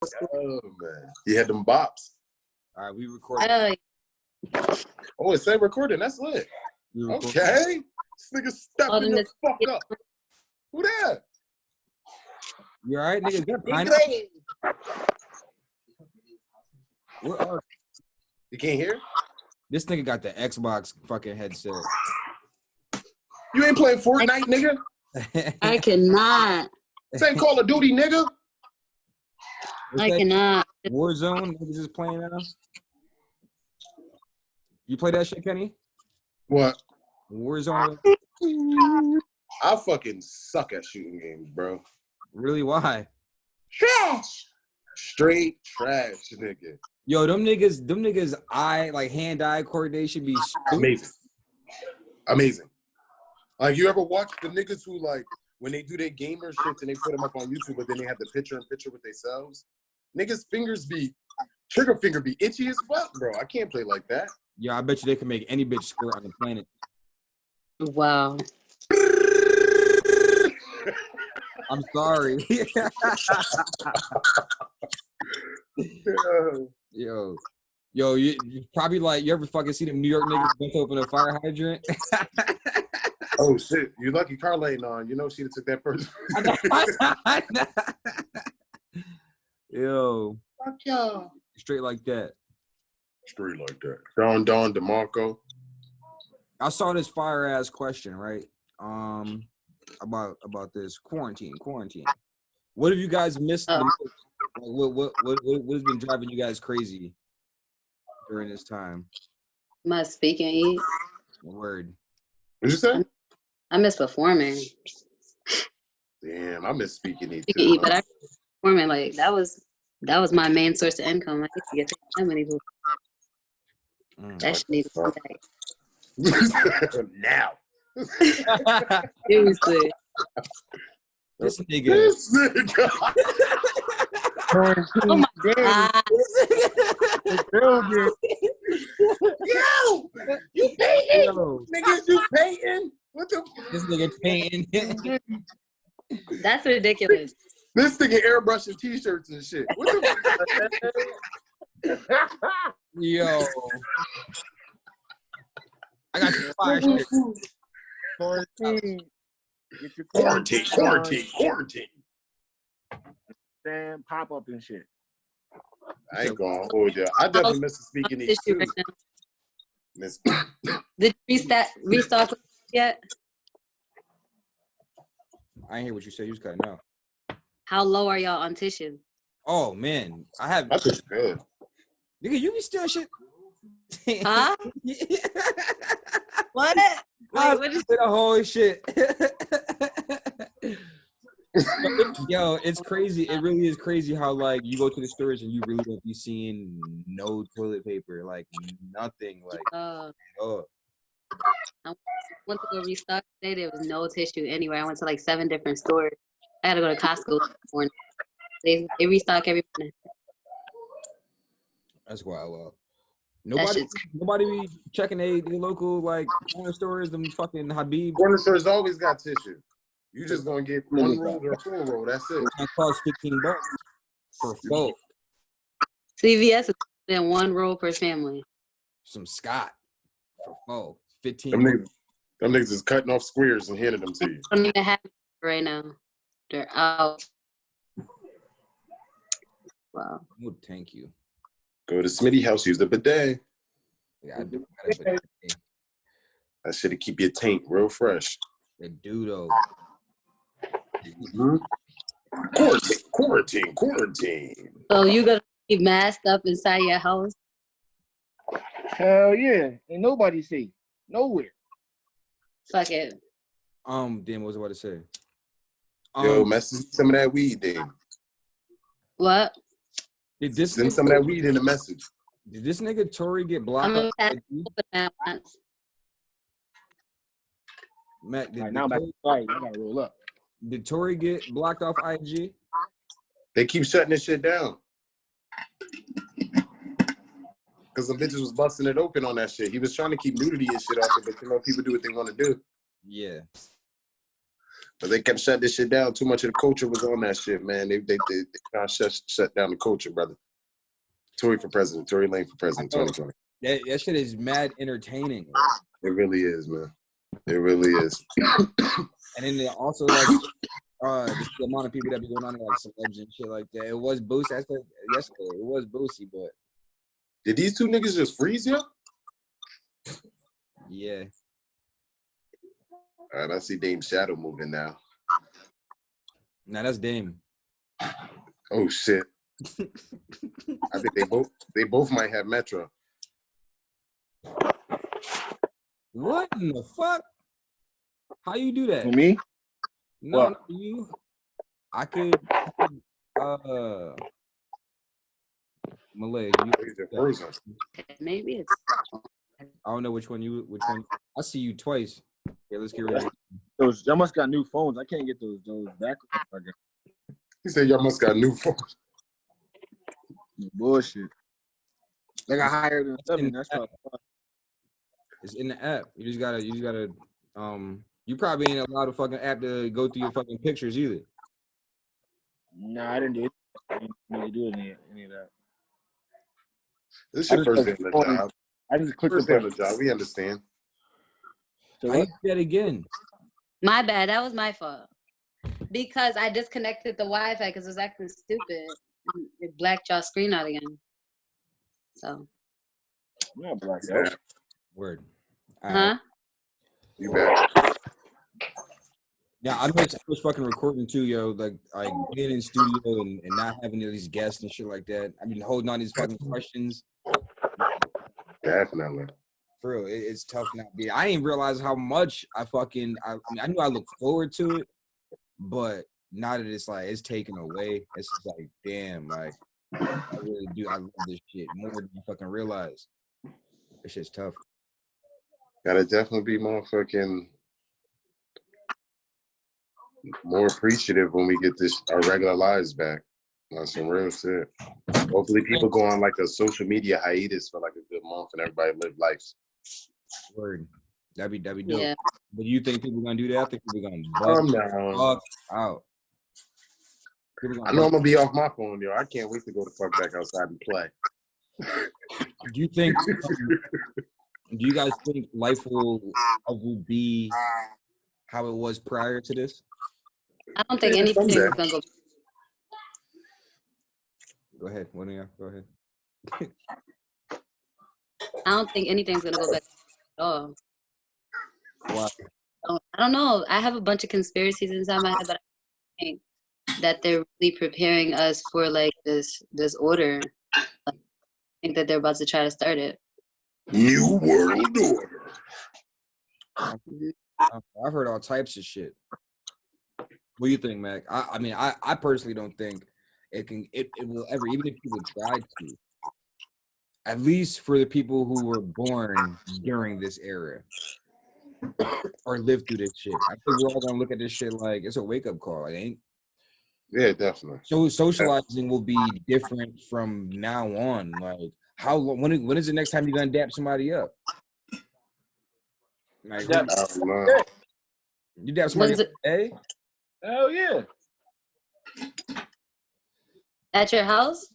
Oh man, he had them bops. All right, we recording. Oh, it said recording. That's lit. Okay, this nigga stepping the fuck up. Who that? You all right, nigga? You can't hear? This nigga got the Xbox fucking headset. You ain't playing Fortnite, nigga? I cannot. This ain't Call of Duty, nigga. I cannot. Warzone, niggas is playing now. You play that shit, Kenny? What? Warzone? I fucking suck at shooting games, bro. Really? Why? Trash. Straight trash, nigga. Yo, them niggas hand-eye coordination be stupid. Amazing. Like, you ever watch the niggas who, like, when they do their gamer shits and they put them up on YouTube, but then they have the picture-in-picture with themselves? Niggas' trigger finger be itchy as fuck, bro. I can't play like that. Yeah, I bet you they can make any bitch squirt on the planet. Wow. I'm sorry. Yo, you probably like, you ever fucking see them New York niggas bent open a fire hydrant? Oh shit, you lucky Carla ain't on. You know she took that person. Yo. Fuck y'all. Straight like that. Straight like that. Don DeMarco. I saw this fire ass question, right? About this quarantine. What have you guys missed? What has been driving you guys crazy during this time? My speaking. What'd Word. you say? I miss performing. Damn, I miss speaking it too. too. But I performing like that was my main source of income. I used to get paid that many people. That shit need to come back. Now. Seriously. This nigga. Oh my god. Yo, you painting? Niggas, you painting? What the? This nigga painting. That's ridiculous. This nigga airbrushing t-shirts and shit. What the? Yo. I got some fire shit. Quarantine. Get your Quarantine. Damn, pop up and shit. I ain't gonna hold you. I definitely miss the speaking these too. Did you restock yet? I ain't hear what you said. You was cutting out. How low are y'all on tissue? Oh man, I have. That's just good. Nigga, you be stealing shit. Huh? What? Wait, what is the whole shit? Yo, it's crazy. It really is crazy how like you go to the stores and you really don't be seeing no toilet paper, like nothing. Like, I went to go restock today. There was no tissue anywhere. I went to like 7 different stores. I had to go to Costco this morning. They restock every morning. That's wild. Nobody be checking the local like corner stores, them fucking Habib. Corner stores always got tissue. You just gonna get 1 roll or 4 roll. That's it. It costs $15 for 4. CVS is in 1 roll per family. Some Scott for 4. 15. Them niggas is cutting off squares and handing them to you. I don't even have it right now. They're out. Wow. Oh, thank you. Go to Smitty house, use the bidet. Yeah, I do. That shit'll keep your taint real fresh. They do though. Mm-hmm. Quarantine. So you gonna be masked up inside your house? Hell yeah. Ain't nobody see. Nowhere. Fuck it. Damn, what was I about to say? Yo, message some of that weed, Dave. What? Send some of that weed in the message. Did this nigga Tory get blocked? Matt, now back to fight. I gotta roll up. Did Tory get blocked off IG? They keep shutting this shit down. Because the bitches was busting it open on that shit. He was trying to keep nudity and shit off it, but you know, people do what they want to do. Yeah. But they kept shut this shit down. Too much of the culture was on that shit, man. They kind of shut down the culture, brother. Tory for president. Tory Lane for president 2020. That shit is mad entertaining. It really is, man. It really is. And then also like just the amount of people that be going on there, like celebs and shit like that. It was Boosie. I said yesterday. It was Boosie, but did these two niggas just freeze you? Yeah. All right, I see Dame Shadow moving now. Nah, that's Dame. Oh shit. I think they both might have Metro. What in the fuck? How you do that? For me? No, What? not you. I could Malay. Maybe it's. I don't know which one. I see you twice. Okay, let's get rid of it. Those y'all must got new phones. I can't get those back. He said y'all must got new phones. Bullshit. They got higher than 7. That's probably It's in the app. You just gotta you probably ain't allowed a fucking app to go through your fucking pictures either. Nah, I didn't do it. I didn't really do any of that. This is your first day on the job. I just clicked First the day on button. the job. We understand. How you do that again? My bad. That was my fault. Because I disconnected the Wi-Fi because it was acting stupid. It blacked y'all screen out again. So. Yeah, black Yeah. Word. Huh? You back. Yeah, I was fucking recording too, yo. Like being in studio and not having these guests and shit like that. I mean, holding on these fucking questions. Definitely. For real, it's tough not being. I didn't realize how much I mean, I knew I look forward to it, but now that it's like it's taken away, it's just like, damn, like I really do. I love this shit more than I fucking realize. This shit's tough. Gotta definitely be motherfucking more appreciative when we get our regular lives back. That's some real shit. Hopefully people go on like a social media hiatus for like a good month and everybody live life. Word. That'd be dope. Yeah. But you think people gonna do that? I think people gonna No. out. I know I'm gonna be off my phone, yo. I can't wait to go the fuck back outside and play. Do you think? Do you guys think life will be how it was prior to this? I don't think anything's gonna go. Go ahead, one of y'all. Go ahead. I don't think anything's gonna go back at all. Why? I don't know. I have a bunch of conspiracies inside my head, but I think that they're really preparing us for like this order. I think that they're about to try to start it. New world order. I've heard all types of shit. What do you think, Mac? I mean, I personally don't think it will ever, even if people try to, at least for the people who were born during this era or lived through this shit. I think we're all gonna look at this shit like it's a wake-up call, it ain't? Yeah, definitely. So socializing will be different from now on. Like how long, when is the next time you're gonna dap somebody up? Like you dap somebody up today? Hell yeah. At your house?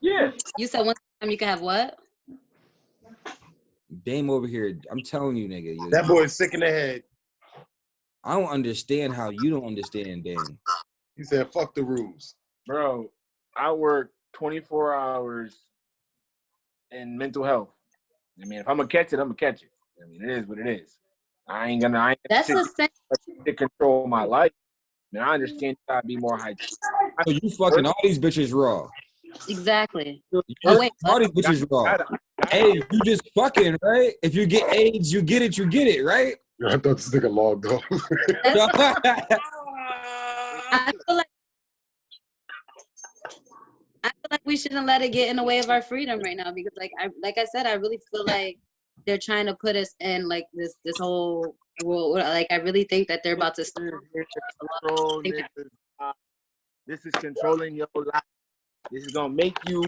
Yeah. You said one time you can have what? Dame over here. I'm telling you, nigga. That boy's sick in the head. I don't understand how you don't understand, Dame. He said, fuck the rules. Bro, I work 24 hours in mental health. I mean, if I'm gonna catch it, I'm gonna catch it. I mean, it is what it is. I ain't gonna That's the same. to control my life. I mean, I understand you gotta be more hygienic. So you fucking all these bitches raw. Exactly. Oh, wait, all these bitches raw. Hey, you just fucking, right? If you get AIDS, you get it, right? I thought this nigga logged off. I feel like we shouldn't let it get in the way of our freedom right now because like I said, I really feel like they're trying to put us in like this whole world. Like I really think that they're about to start. This is controlling your life. This is gonna make you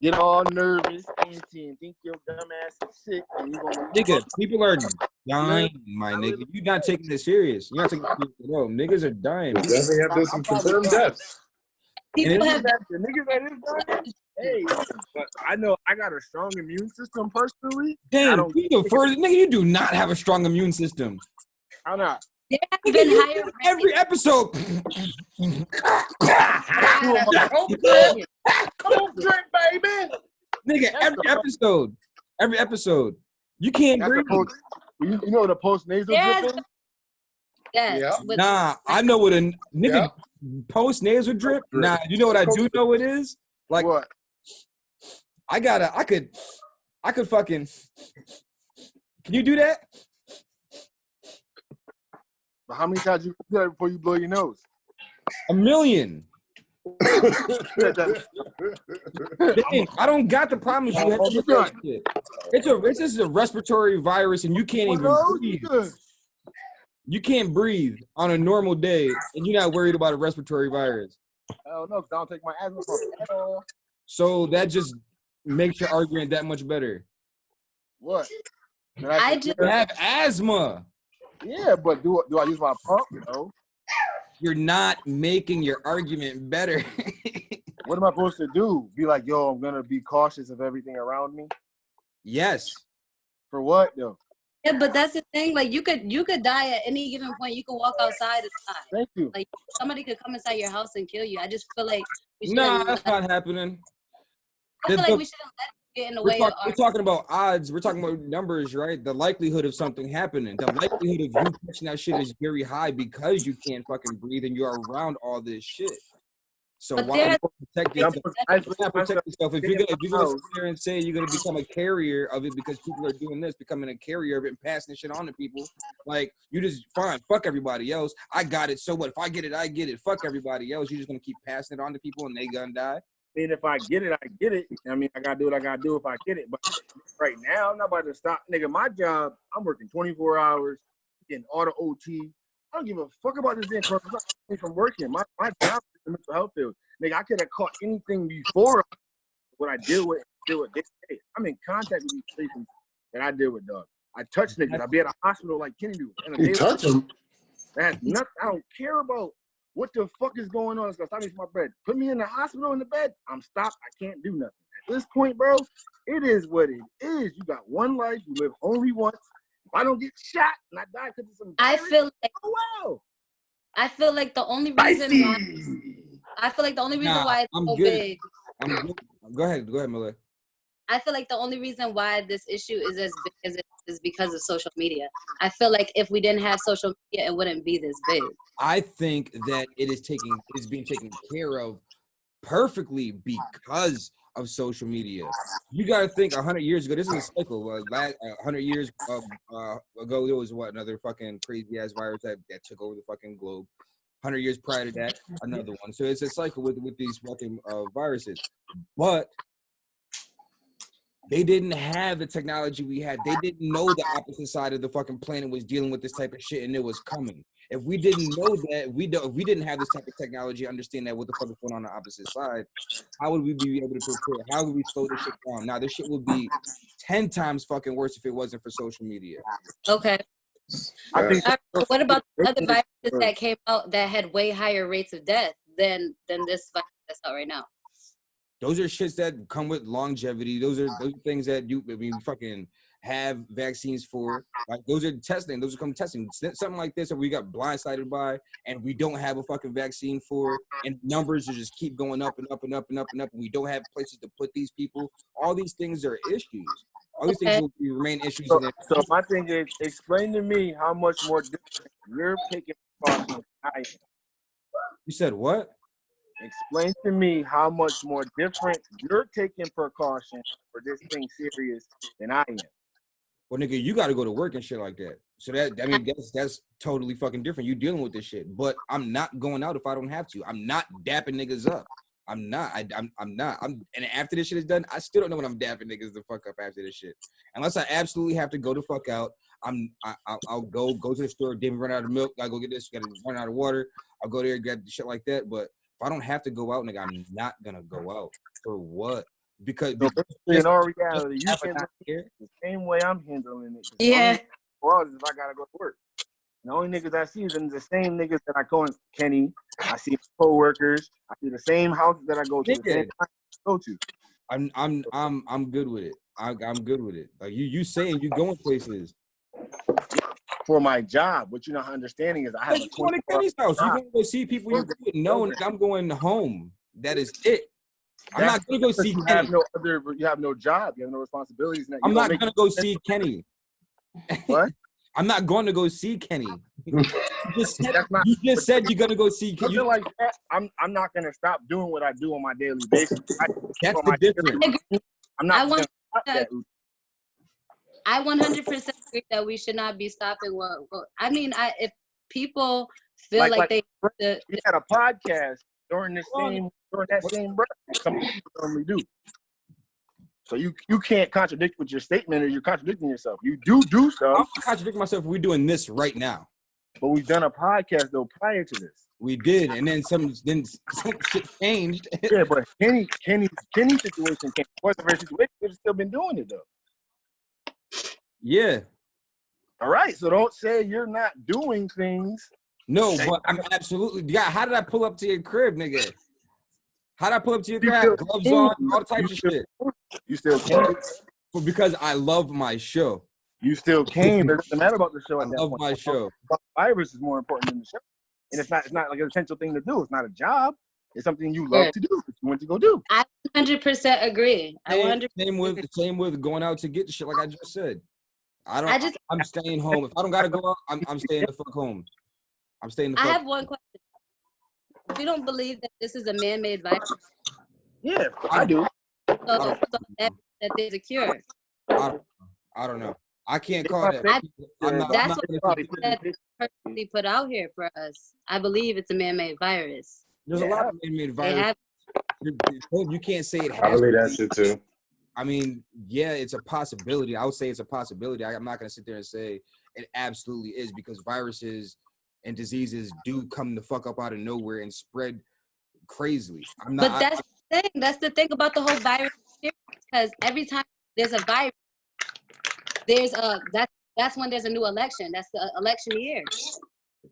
get all nervous, antsy, and think your dumb ass is sick. And you gonna nigga, people are dying, my nigga. You're not taking this serious. You're not taking it serious at all. Niggas are dying. Definitely have some confirmed deaths. People have The niggas that is dying. Hey, but I know I got a strong immune system personally. Damn, nigga, you do not have a strong immune system. How not? there have been higher Every episode. Cold drink, baby. Nigga, every episode. You can't That's breathe. you know the post nasal Yes. drip is? Yes. Yeah. with- Nah, I know what a nigga Yeah. post nasal drip. Nah, you know what I do know it is? Like What? I could fucking. Can you do that? But how many times you do that before you blow your nose? A million. Dang, I don't got the problems you have. With that shit. It's just a respiratory virus, and you can't even breathe. You can't breathe on a normal day, and you're not worried about a respiratory virus. Hell no, because I don't take my asthma pump at all. So that just makes your argument that much better. What? I just You have asthma. Yeah, but do I use my pump? No. You're not making your argument better. What am I supposed to do? Be like, yo, I'm gonna be cautious of everything around me? Yes. For what though? yeah, but that's the thing. Like you could die at any given point. You could walk outside and die. Thank you. Like somebody could come inside your house and kill you. I just feel like we Nah, shouldn't that's not happening. I feel like we shouldn't let it get in the way of We're talking about odds. We're talking about numbers, right? The likelihood of something happening. The likelihood of you catching that shit is very high because you can't fucking breathe and you're around all this shit. So But why there's- protect yourself? Not protect yourself. If you're gonna sit there and say you're gonna become a carrier of it because people are doing this, becoming a carrier of it and passing this shit on to people, like you just fine, fuck everybody else. I got it. So what? If I get it, I get it. Fuck everybody else. You're just gonna keep passing it on to people and they gonna die. And if I get it, I get it. I mean, I gotta do what I gotta do if I get it. But right now, I'm not about to stop. Nigga, my job, I'm working 24 hours, getting all the OT. I don't give a fuck about this damn person. I'm not from working. My job is the mental health field. Nigga, I could have caught anything before what I deal with day to day. I'm in contact with these patients that I deal with, dog. I touch niggas. I be at a hospital like Kenny do. You touch them. That's nothing. I don't care about what the fuck is going on. It's gonna stop me from my bread. Put me in the hospital in the bed. I'm stopped. I can't do nothing. At this point, bro, it is what it is. You got one life. You live only once. If I don't get shot and I die because of some I virus, feel like oh well. I feel like the only reason why it's I'm so good. big. I'm good. Go ahead, Miller. I feel like the only reason why this issue is as big as it is because of social media. I feel like if we didn't have social media, it wouldn't be this big. I think that it is being taken care of perfectly because of social media. You got to think 100 years ago, this is a cycle. 100 years ago, there was another fucking crazy ass virus that took over the fucking globe. 100 years prior to that, another one. So it's a cycle with these fucking viruses. But they didn't have the technology we had. They didn't know the opposite side of the fucking planet was dealing with this type of shit and it was coming. If we didn't know that, if we didn't have this type of technology, understand that what the fuck is going on the opposite side, how would we be able to prepare? How would we slow this shit down? Now, this shit would be 10 times fucking worse if it wasn't for social media. Okay. I think What about the other viruses that came out that had way higher rates of death than this virus that's out right now? Those are shits that come with longevity. Those are things that we fucking have vaccines for. Like those are testing. Those are come testing. Something like this that we got blindsided by, and we don't have a fucking vaccine for, and numbers just keep going up and up and up and up and up, and we don't have places to put these people. All these things are issues. All these things will remain issues. so my thing is, explain to me how much more different you're taking precautions than I am. You said what? Explain to me how much more different you're taking precautions for this thing serious than I am. Well, nigga, you got to go to work and shit like that. So that's totally fucking different. You dealing with this shit, but I'm not going out if I don't have to. I'm not dapping niggas up. I'm not. I'm not. And after this shit is done, I still don't know when I'm dapping niggas the fuck up after this shit. Unless I absolutely have to go the fuck out. I'll go to the store. Damn, run out of milk. I go get this. Got to run out of water. I'll go there, grab the shit like that. But if I don't have to go out, nigga, I'm not gonna go out. For what? Because in all reality, you can the same way I'm handling it. Yeah. hours if I gotta go to work. And the only niggas I see is the same niggas that I go in Kenny. I see co-workers. I see the same houses that I go to. The same I go to. I'm good with it. I'm good with it. Like you saying you going places For my job. What you're not understanding is I have you going to Kenny's house. You gonna go see people you wouldn't know. And I'm going home. That is it. I'm not gonna go see Kenny. You have no job. You have no responsibilities. I'm not gonna go see Kenny. What? I'm not going to go see Kenny. You just said you're gonna go see Kenny. Something like that. I'm not gonna stop doing what I do on my daily basis. That's the difference. I'm not gonna stop that. I 100% agree that we should not be stopping what I mean, if people feel like they we had a podcast during that same breath. Some people normally do. So you can't contradict with your statement, or you're contradicting yourself. You do stuff. I'm contradicting myself. We're doing this right now. But we've done a podcast though prior to this. We did, and then some shit changed. Yeah, but Kenny's situation came. What's the very situation? We've still been doing it though. Yeah. All right. So don't say you're not doing things. No, but I'm absolutely. Yeah. How did I pull up to your crib, nigga? How did I pull up to your crib? Gloves on, all types of shit. You still came. Because I love my show. You still came. It doesn't matter about the show. I love my show. Virus is more important than the show, and it's not like an essential thing to do. It's not a job. It's something you love to do. That you went to go do. I 100% agree. Same with going out to get the shit. Like I just said, I'm staying home. If I don't gotta go out, I'm staying the fuck home. I'm staying the fuck. I have one question. We don't believe that this is a man-made virus. Yeah, I do. So that there's a cure. I don't know. I can't call that. That's what personally put out here for us. I believe it's a man-made virus. There's a lot of man-made viruses. You can't say it has. I believe that shit too. I mean, yeah, it's a possibility. I would say it's a possibility. I'm not going to sit there and say it absolutely is, because viruses and diseases do come the fuck up out of nowhere and spread crazily. But that's the thing. That's the thing about the whole virus experience, because every time there's a virus, that's when there's a new election. That's the election year.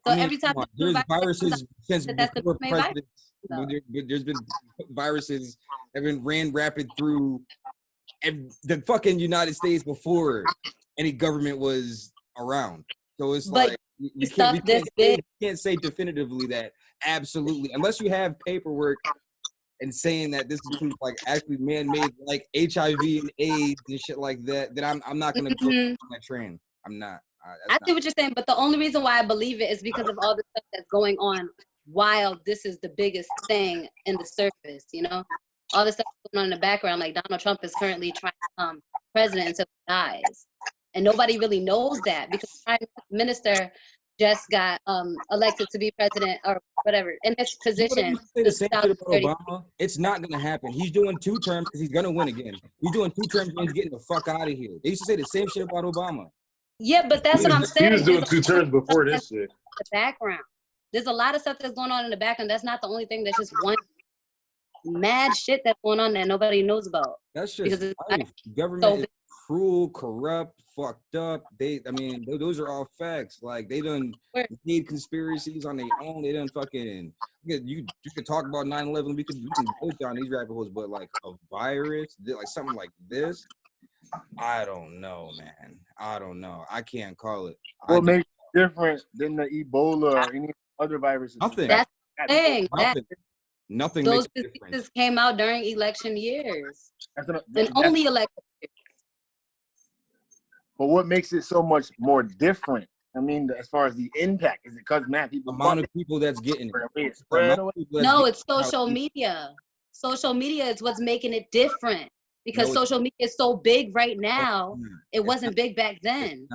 So every time there's viruses since before presidents. There's been viruses that have been ran rapid through the fucking United States before any government was around. So it's like you can't say definitively that absolutely, unless you have paperwork and saying that this is like actually man-made, like HIV and AIDS and shit like that. Then I'm not gonna go on that train. I'm not. I see what you're saying, but the only reason why I believe it is because of all the stuff that's going on while this is the biggest thing in the surface, you know? All the stuff going on in the background, like Donald Trump is currently trying to become president until he dies. And nobody really knows that, because the prime minister just got elected to be president or whatever in this position. The same shit about Obama. It's not gonna happen. He's doing 2 terms because he's gonna win again. He's doing 2 terms and he's getting the fuck out of here. They used to say the same shit about Obama. Yeah, but that's what I'm saying. He was doing 2 terms before this shit. The background. There's a lot of stuff that's going on in the background. That's not the only thing. That's just one mad shit that's going on that nobody knows about. That's just life. Government is cruel, corrupt, fucked up. Those are all facts. Like they done made conspiracies on their own. They done fucking. You could talk about 9/11. We can go down these rabbit holes, but like a virus, like something like this. I don't know, man. I don't know. I can't call it. What makes it different than the Ebola or any other viruses? Nothing. That's the thing. Nothing. Those diseases came out during election years. Only election years. But what makes it so much more different? I mean, as far as the impact, is it because people amount of people that's getting it? No, it's social media. Social media is what's making it different. Because social media is so big right now, it wasn't big back then.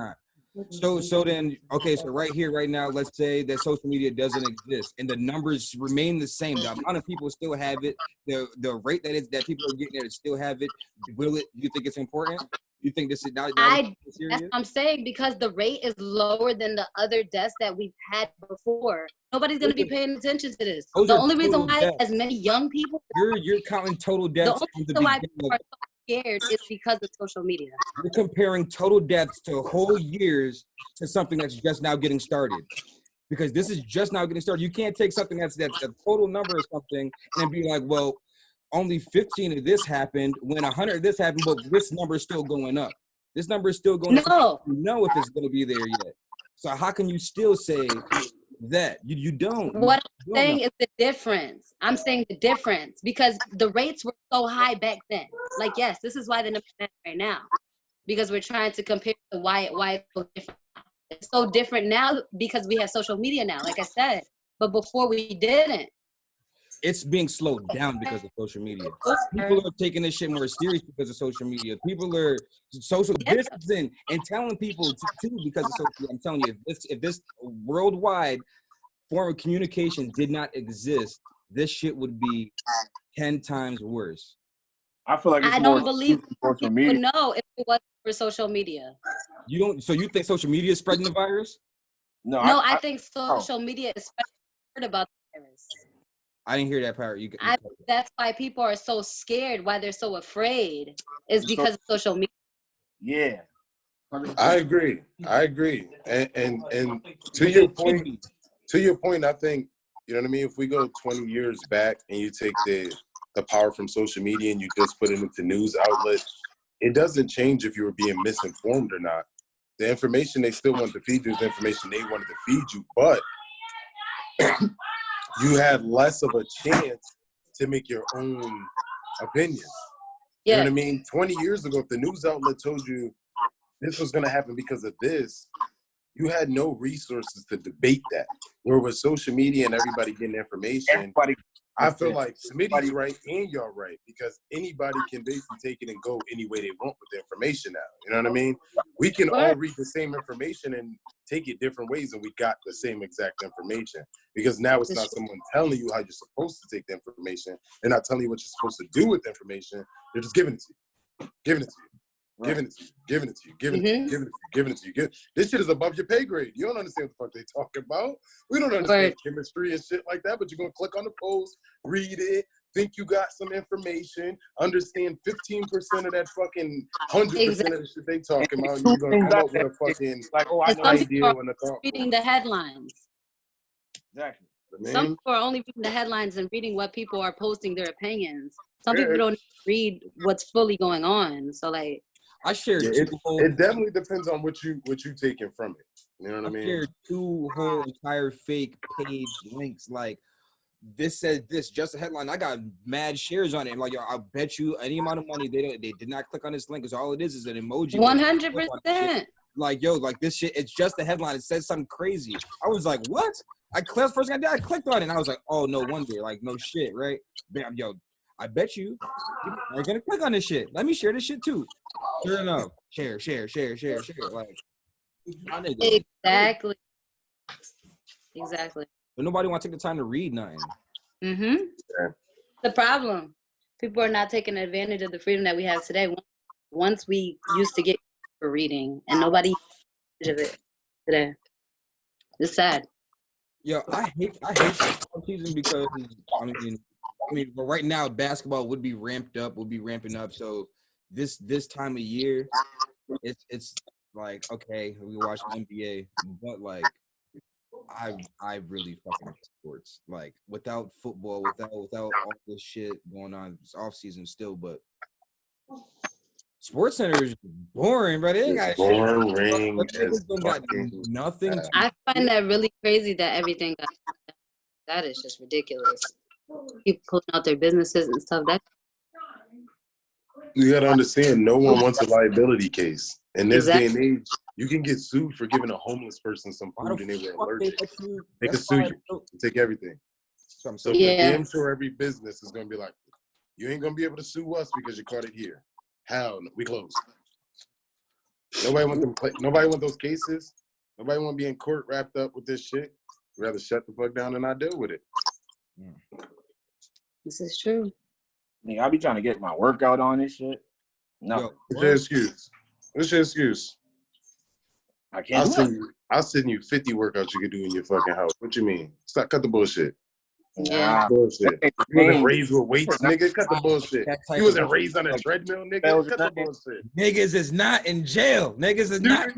So then, okay, so right here, right now, let's say that social media doesn't exist and the numbers remain the same. The amount of people still have it. The rate that people are getting there to still have it. Will it? Do you think it's important? You think this is now? That's what I'm saying, because the rate is lower than the other deaths that we've had before. Nobody's gonna be paying attention to this. The only reason why as many young people. You're counting total deaths. scared is because of social media. You're comparing total deaths to whole years to something that's just now getting started. Because this is just now getting started. You can't take something that's a total number or something and be like, well, only 15 of this happened when 100 of this happened, but this number is still going up. This number is still going up. No. You know if it's going to be there yet. So how can you still say that? You don't. What You I'm don't saying know. is the difference. I'm saying the difference because the rates were so high back then. Like, yes, this is why the numbers matter right now, because we're trying to compare the why it's so different. It's so different now because we have social media now, like I said. But before we didn't. It's being slowed down because of social media. People are taking this shit more serious because of social media. People are social distancing and telling people too because of social media. I'm telling you, if this worldwide form of communication did not exist, this shit would be 10 times worse. I feel like it's I more don't believe social people media. would know if it wasn't for social media. You don't. So you think social media is spreading the virus? No, I think social media is spreading about the virus. I didn't hear that part. That's why people are so scared, why they're so afraid, is because of social media. Yeah. I agree. And to your point, I think, you know what I mean? If we go 20 years back and you take the power from social media and you just put it into news outlets, it doesn't change if you were being misinformed or not. The information they still want to feed you is the information they wanted to feed you, but you had less of a chance to make your own opinion. You know what I mean? 20 years ago, if the news outlet told you this was going to happen because of this, you had no resources to debate that. Where with social media and everybody getting information, I feel like Smitty's right and y'all right, because anybody can basically take it and go any way they want with the information now. You know what I mean? We can all read the same information and take it different ways, and we got the same exact information. Because now it's not someone telling you how you're supposed to take the information. They're not telling you what you're supposed to do with the information. They're just giving it to you. Giving it to you. Giving it to you, giving it to you, giving it to you, giving it to you, giving it to you. This shit is above your pay grade. You don't understand what the fuck they talking about. We don't understand chemistry and shit like that, but you're going to click on the post, read it, think you got some information, understand 15% of that fucking 100% of the shit they talking about, and you're going to come up with a fucking idea and a thought. Reading the headlines. Exactly. Some people are only reading the headlines and reading what people are posting their opinions. Some people don't read what's fully going on. So like, I shared it definitely depends on what you taking from it. You know what I mean? Shared 2 whole entire fake page links. Like, this says this, just a headline. I got mad shares on it. Like, yo, I bet you any amount of money they did not click on this link, because all it is an emoji. 100%. Like, yo, like this shit, it's just a headline. It says something crazy. I was like, what? First thing I did, I clicked on it and I was like, oh, no wonder. Like, no shit, right? Bam, yo, I bet you are gonna click on this shit. Let me share this shit too. Sure enough, share. Like, exactly. But nobody want to take the time to read nothing. The problem, people are not taking advantage of the freedom that we have today. Once we used to get for reading, and nobody of it today. It's sad. Yo, I hate the season because I mean, but right now basketball would be ramping up. So this time of year, it's like, okay, we watch NBA, but like I really fucking miss sports. Like, without football, without all this shit going on, it's off season still, but Sports Center is boring, but they ain't got boring. Got nothing. I find that really crazy that everything that is just ridiculous. People pulling out their businesses and stuff. That you gotta understand, no one wants a liability case. In this day and age, you can get sued for giving a homeless person some food and they were allergic. They can sue you and take everything. So for damn sure every business is gonna be like, you ain't gonna be able to sue us because you caught it here. Hell no, we closed. Nobody want those cases. Nobody want to be in court wrapped up with this shit. I'd rather shut the fuck down and not deal with it. This is true. I be trying to get my workout on this shit. No. What's your excuse? What's your excuse? I can't I'll send you 50 workouts you can do in your fucking house. What you mean? Stop, cut the bullshit. Yeah. Bullshit. That You wasn't ain't raised with weights, nigga. Cut the bullshit. That type You wasn't of- raised on a treadmill, nigga. Cut the bullshit. Niggas is not in jail. Niggas is not.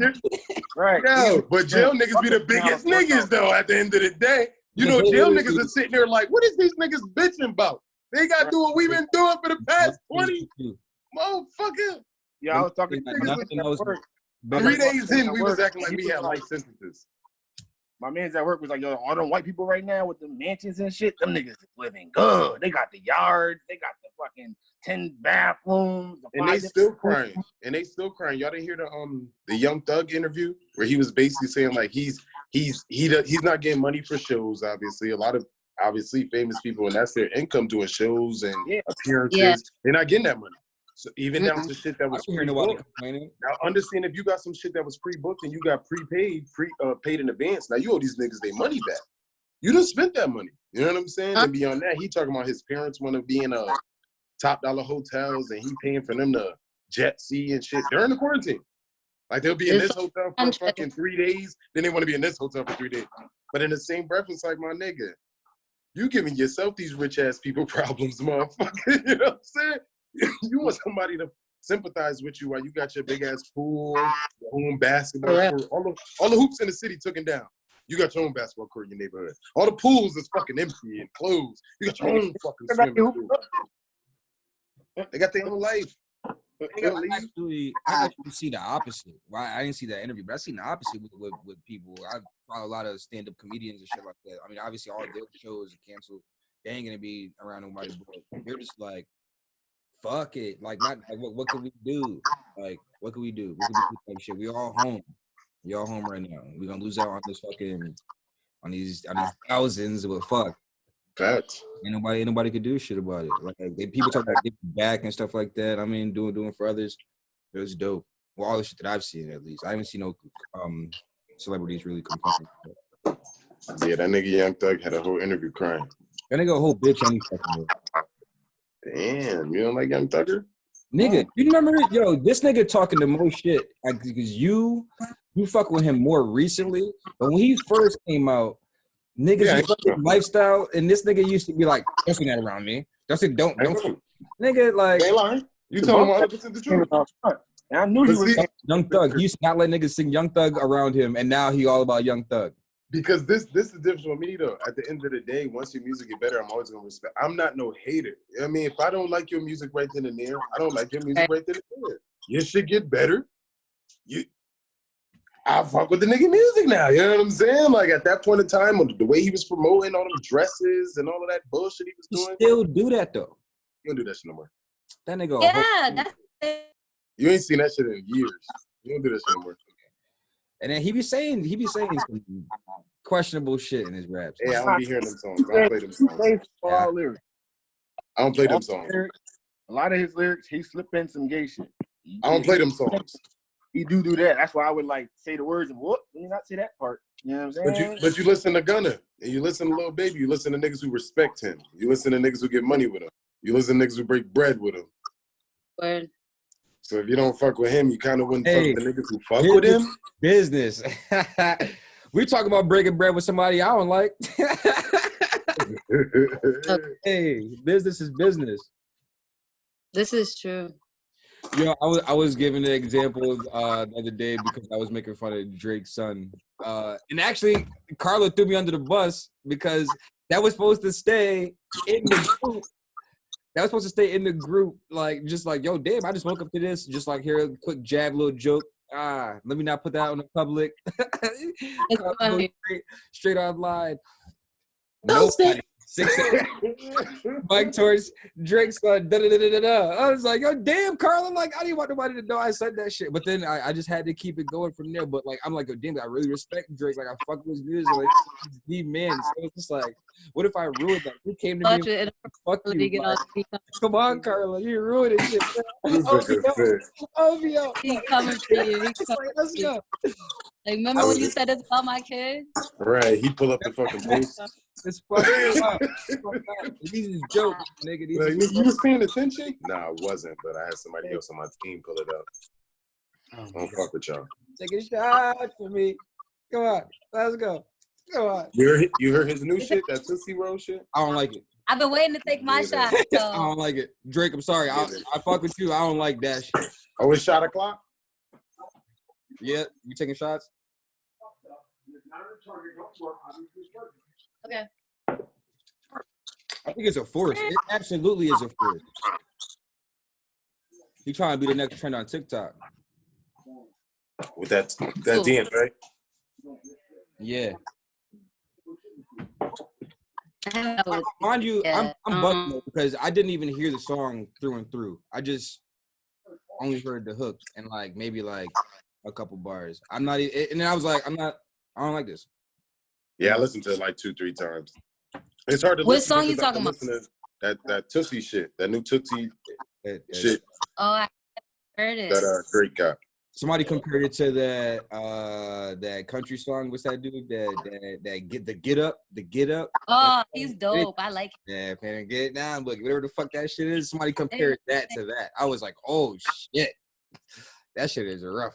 right. Yo, but jail niggas be the biggest niggas though. At the end of the day, you know, jail niggas are sitting there like, what is these niggas bitching about? They got to do what we've been doing for the past 20 motherfucker. Yeah, I was talking to Niggas Nothing at else work. better. 3 days in, we was acting like He we was had like- life sentences. My man's at work was like, yo, all them white people right now with the mansions and shit, them niggas is living good. They got the yards, they got the fucking 10 bathrooms. And they still crying. And they still crying. Y'all didn't hear the Young Thug interview where he was basically saying like he's not getting money for shows. Obviously, a lot of obviously famous people, and that's their income doing shows and appearances. Yeah. They're not getting that money. So even down to shit that I was don't hear nobody pre-booked. complaining. Now understand if you got some shit that was pre-booked and you got prepaid, paid in advance. Now you owe these niggas their money back. You done spent that money. You know what I'm saying? And beyond that, he talking about his parents want to be in top dollar hotels and he paying for them to jet see and shit during the quarantine. Like they'll be in this hotel for fucking 3 days, then they want to be in this hotel for 3 days. But in the same breath, it's like, my nigga, you giving yourself these rich ass people problems, motherfucker. You know what I'm saying? You want somebody to sympathize with you while you got your big ass pool, your own basketball court. All the hoops in the city taken down. You got your own basketball court in your neighborhood. All the pools is fucking empty and closed. You got your own fucking swimming pool. They got their own life. I actually see the opposite. Why I didn't see that interview, but I seen the opposite with people. I follow a lot of stand-up comedians and shit like that. I mean, obviously all their shows are canceled. They ain't gonna be around nobody, but they're just like, fuck it. Like, not like what can we do? Like, what can we do? What can we do? Like, shit, we all home. We all home right now. We're gonna lose out on this fucking on these thousands, but fuck. Facts. Ain't nobody could do shit about it. Like people talk about giving back and stuff like that. I mean, doing for others. It was dope. Well, all the shit that I've seen, at least. I haven't seen no celebrities really complain. Yeah, that nigga Young Thug had a whole interview crying. That nigga a whole bitch any fucking way. Damn, you don't like Young Thugger? Nigga, you remember it? Yo, this nigga talking the most shit because you fuck with him more recently. But when he first came out, niggas used to his lifestyle, and this nigga used to be like, "Don't say that around me. Don't say don't." Nigga, like, they lying. You telling 100% the truth. And I knew he was Young Thug. He used to not let niggas sing Young Thug around him, and now he all about Young Thug. Because this is the difference with me though. At the end of the day, once your music get better, I'm always gonna respect. I'm not no hater. You know what I mean, if I don't like your music right then and there, I don't like your music right then and there. Your shit get better. I fuck with the nigga music now. You know what I'm saying? Like at that point in time, the way he was promoting all them dresses and all of that bullshit he was He doing. still do that though. You don't do that shit no more. That nigga. That's it. You ain't seen that shit in years. You don't do that shit no more. And then he be saying some questionable shit in his raps. Hey, I don't be hearing them songs. I don't play them songs. I don't play them songs. A lot of his lyrics, he slip in some gay shit. I don't play them songs. He do that. That's why I would like say the words and whoop, you not say that part. You know what I'm saying? But you listen to Gunna and you listen to Lil Baby. You listen to niggas who respect him. You listen to niggas who get money with him. You listen to niggas who break bread with him. Word. So if you don't fuck with him, you kind of wouldn't fuck with the niggas who fuck with him. Business. We talking about breaking bread with somebody I don't like. Hey, business is business. This is true. You know, I was giving an example the other day because I was making fun of Drake's son. And actually, Carla threw me under the bus because that was supposed to stay in the group. That was supposed to stay in the group, like, just like, yo, damn, I just woke up to this. Just like, here, a quick jab, little joke. Let me not put that on the public. Straight online. Nobody. 6 Mike towards Drake's son. I was like, yo, damn, Carl. I'm like, I didn't want nobody to know I said that shit. But then I just had to keep it going from there. But like, I'm like, oh, damn, I really respect Drake. Like, I fuck with his music. Like, he's the man. So it's just like, what if I ruined that? He came to me and fuck you. Like, come on, Carla. You ruined it. OVO. He's coming for you. Let's go. Like, remember when you said it's about my kids? Right. He pull up the fucking post. It's fucking up. These is jokes, nigga. These like, you was paying attention? Nah, I wasn't, but I had somebody else on my team pull it up. Don't fuck with y'all. Take a shot for me. Come on, let's go. You heard his new shit, that Tootsie Roll shit? I don't like it. I've been waiting to take my Yeah, shot. I So don't like it. Drake, I'm sorry. I fuck with you. I don't like that shit. Oh, it's shot o'clock? Yeah, you taking shots? okay. I think it's a force. It absolutely is a force. He trying to be the next trend on TikTok. With that dance, right? Yeah. That was- Mind you, Yeah, I'm bucking it because I didn't even hear the song through and through. I just only heard the hook and like maybe like a couple bars. I'm not, and then I was like, I don't like this. Yeah, I listened to it like 2-3 times. It's hard to What listen song you because I talking have to listen to that Tootsie shit, that new Tootsie shit Oh, I heard it. that Drake got. Somebody compared it to that country song. What's that dude? That get up. Oh, he's dope. I like it. Yeah, man, get it down, but whatever the fuck that shit is. Somebody compared that to that. I was like, oh shit, that shit is rough.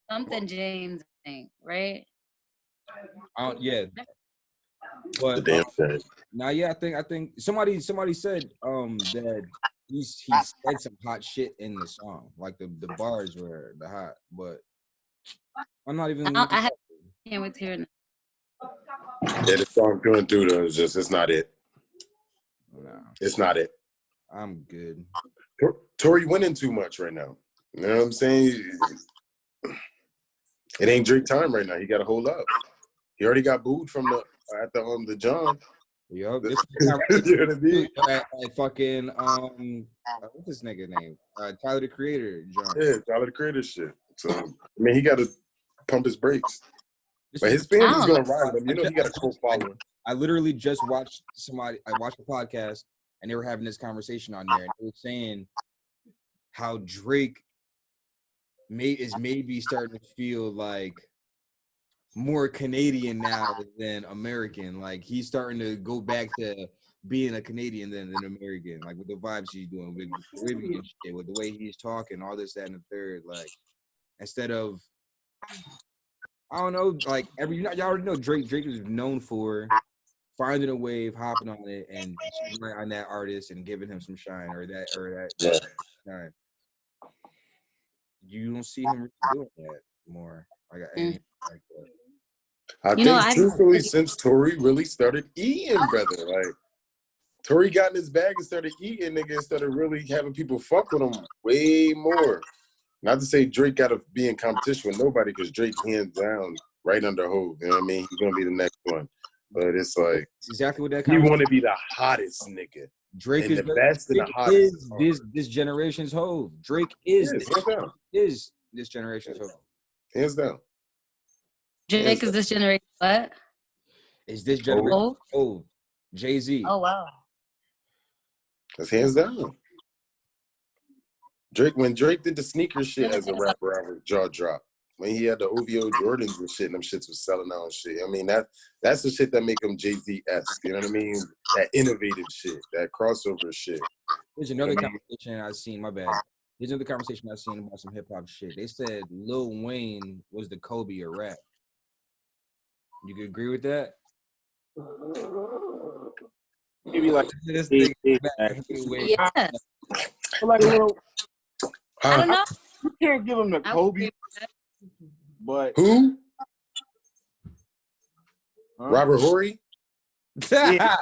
Something James, I think, right? Yeah. The But damn thing. yeah, I think somebody said that he said some hot shit in the song, like the bars were the hot, but I'm not even. I can't wait to hear it. Yeah, the song going through though is just, it's not it. No, It's not it. I'm good. Tory winning too much right now. You know what I'm saying? It ain't Drake time right now. He got to hold up. He already got booed from the John. Yo, this You know what I mean? at fucking what's this nigga name? Tyler the Creator, John. Yeah, Tyler the Creator shit. So I mean, he got to pump his brakes. This But is- his fans is I gonna don't ride with him. You know, he got a cult following. I literally just watched I watched a podcast and they were having this conversation on there and they were saying how Drake is maybe starting to feel like more Canadian now than American. Like he's starting to go back to being a Canadian than an American, like with the vibes he's doing, with the Caribbean shit, with the way he's talking, all this, that, and the third. Like instead of, I don't know, like y'all already know Drake is known for finding a wave, hopping on it, and right on that artist and giving him some shine or that shine. You don't see him really doing that more. Like anything like that. I think truthfully, since Tory really started eating, brother, like Tory got in his bag and started eating, nigga, instead of really having people fuck with him way more. Not to say Drake got to be in competition with nobody, because Drake hands down right under Hov. You know what I mean? He's gonna be the next one. But it's like It's exactly what that. You want to be the hottest nigga. Drake and is the best and the hottest. This generation's Hov. Drake is this generation's Hov. Hands down. Drake is this generation. What? Is this generation Hov? Jay-Z. Oh wow. That's hands down. When Drake did the sneaker shit as a rapper, I was jaw dropped. When he had the OVO Jordans and shit, and them shits was selling out and shit. I mean, that's the shit that make him Jay-Z-esque. You know what I mean? That innovative shit, that crossover shit. There's another conversation I've seen. My bad. There's another conversation I've seen about some hip hop shit. They said Lil Wayne was the Kobe of rap. You could agree with that? Maybe like this thing. Yes. like a little. I don't know. You can't give him the Kobe, but who? Robert Horry? Yeah,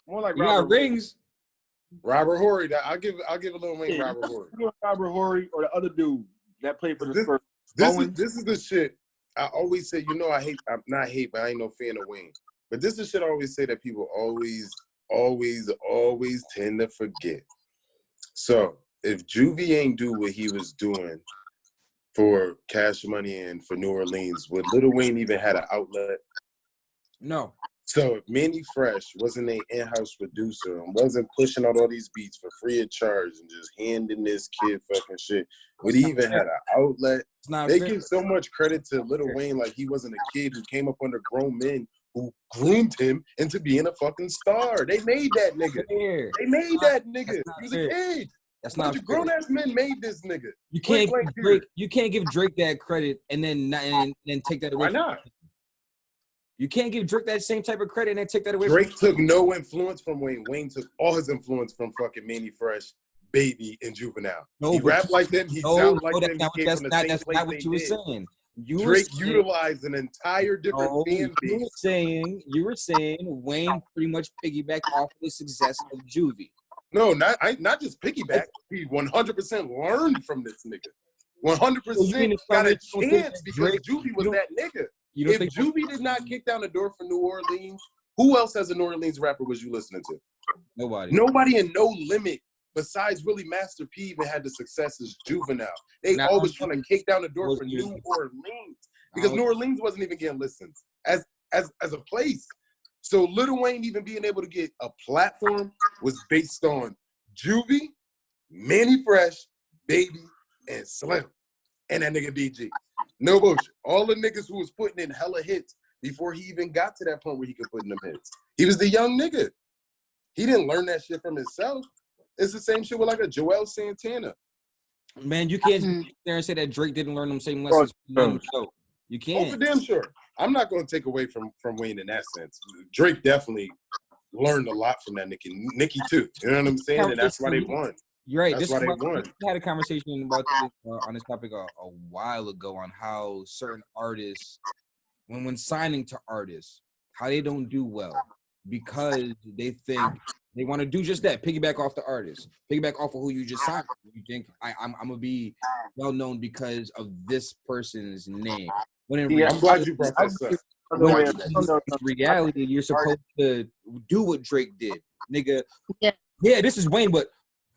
more like you Robert got rings. Robert Horry. I'll give a Lil Wayne Robert Horry. Robert Horry or the other dude that played for the Spurs. This is the shit I always say. You know, I'm not hate, but I ain't no fan of Wayne. But this is the shit I always say that people always tend to forget. So if Juvie ain't do what he was doing for Cash Money and for New Orleans, would Lil Wayne even had an outlet? No. So if Manny Fresh wasn't an in-house producer and wasn't pushing out all these beats for free of charge and just handing this kid fucking shit, would he even had an outlet? They give so much credit to Lil Wayne like he wasn't a kid who came up under grown men who groomed him into being a fucking star. They made that nigga. They made that nigga. He was a kid. That's not fair. Grown ass men made this nigga. You can't give Drake that credit and then take that away. Why not? You can't give Drake that same type of credit and then take that away Drake took no influence from Wayne. Wayne took all his influence from fucking Manny Fresh, Baby, and Juvenile. No, he but rapped like them. He No, sounded like no, them. He came from the same that's place not what they you were did. saying. Drake utilized an entire different No, fan base. you were saying Wayne pretty much piggybacked off of the success of Juvie. No, not just piggyback. He 100% learned from this nigga. 100% got a chance because Juvie was that nigga. If Juvie did not kick down the door for New Orleans, who else as a New Orleans rapper was you listening to? Nobody. Nobody in No Limit besides really Master P even had the success as Juvenile. They always trying to kick down the door for New Orleans because New Orleans wasn't even getting listens as a place. So Lil Wayne even being able to get a platform was based on Juvie, Manny Fresh, Baby, and Slim, and that nigga BG. No bullshit. All the niggas who was putting in hella hits before he even got to that point where he could put in them hits. He was the young nigga. He didn't learn that shit from himself. It's the same shit with like a Joel Santana. Man, you can't sit there and say that Drake didn't learn them same lessons from himself. You can't. Oh, for damn sure. I'm not going to take away from Wayne in that sense. Drake definitely learned a lot from that Nicki too. You know what I'm saying? And that's why they won. You're right. That's why they won. We had a conversation about this, on this topic a while ago on how certain artists, when signing to artists, how they don't do well because they think they want to do just that, piggyback off the artist, piggyback off of who you just signed. You think I'm gonna be well known because of this person's name. When in I'm glad you brought this up. in reality, you're supposed to do what Drake did, nigga. Yeah, this is Wayne, but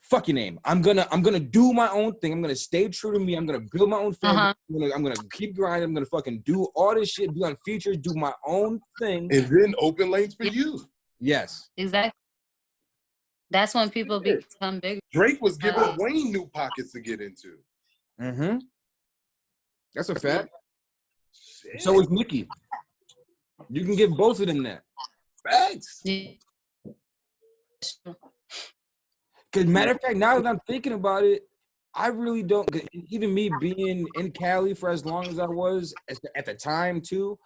fuck your name. I'm gonna do my own thing. I'm gonna stay true to me. I'm gonna build my own fan. I'm gonna keep grinding. I'm gonna fucking do all this shit, be on features, do my own thing, and then open lanes for you. Yes, exactly. That's when people become bigger. Drake was giving Wayne new pockets to get into. Mm-hmm. That's a fact. Shit. So is Nicki. You can give both of them that. Facts. Because matter of fact, now that I'm thinking about it, I really don't. Even me being in Cali for as long as I was at the time too,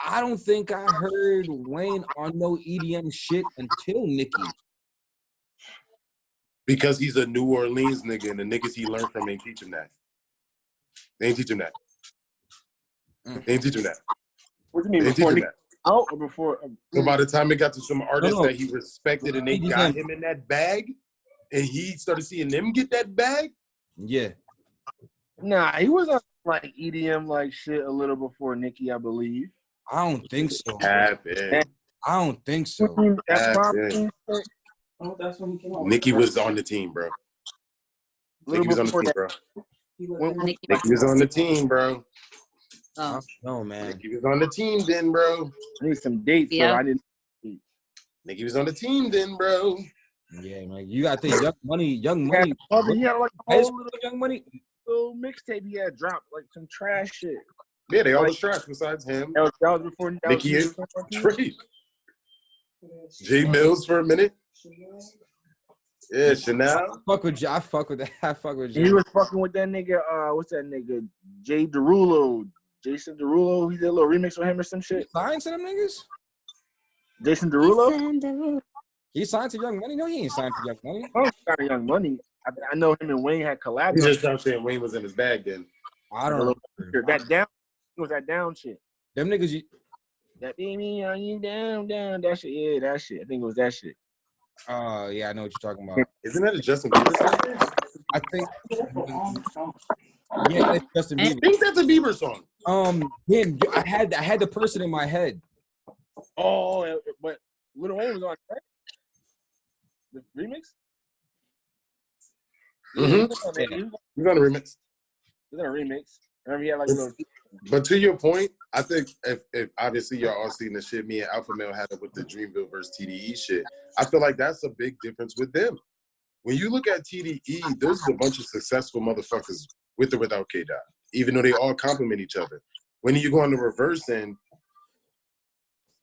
I don't think I heard Wayne on no EDM shit until Nicki. Because he's a New Orleans nigga, and the niggas he learned from ain't teach him that. They ain't teach him that. They ain't teach him that. What do you mean? They Before teach him Nicki that. out or before? So by the time it got to some artists that he respected and they got him in that bag, and he started seeing them get that bag. Yeah. Nah, he was on like EDM like shit a little before Nicki, I believe. I don't think so. Happened. I don't think so. Oh, that's when he came out. Nicki was on the team, bro. Nicki was on the team, bro. Nicki was on the team, bro. Oh. No, man. Nicki was on the team then, bro. I need some dates, Yeah. so I didn't. Nicki was on the team then, bro. Yeah, man. You got the Young Money. He had like a High whole School Young Money. little mixtape he had dropped, like some trash shit. Yeah, they all was trash besides him. That was before Nicki and Drake. J Mills for a minute. Yeah, Chanel. I fuck with that. I fuck with He you. was fucking with that nigga. What's that nigga? Jason Derulo. He did a little remix with him or some shit. Signed to them niggas? Jason Derulo. He signed to Young Money? No, he ain't signed to Young Money. Oh, he got a Young Money. I know him and Wayne had collabed. He just started saying Wayne was in his bag then. I don't know. That down. It was that down shit. Them niggas. That baby on you down. That shit. Yeah, that shit. I think it was that shit. Yeah, I know what you're talking about. Isn't that a Justin Bieber song? I think. Yeah, that's Justin I Bieber. think that's a Bieber song. Damn, I had the person in my head. Oh, but Lil Wayne was on that. The remix? Mm-hmm. He's on a remix. He's on a remix. Remember he had like a little... But to your point, I think if obviously y'all all seen the shit me and Alpha Male had it with the Dreamville versus TDE shit, I feel like that's a big difference with them. When you look at TDE, there's a bunch of successful motherfuckers with or without K-Dot, even though they all complement each other. When you go on the reverse end,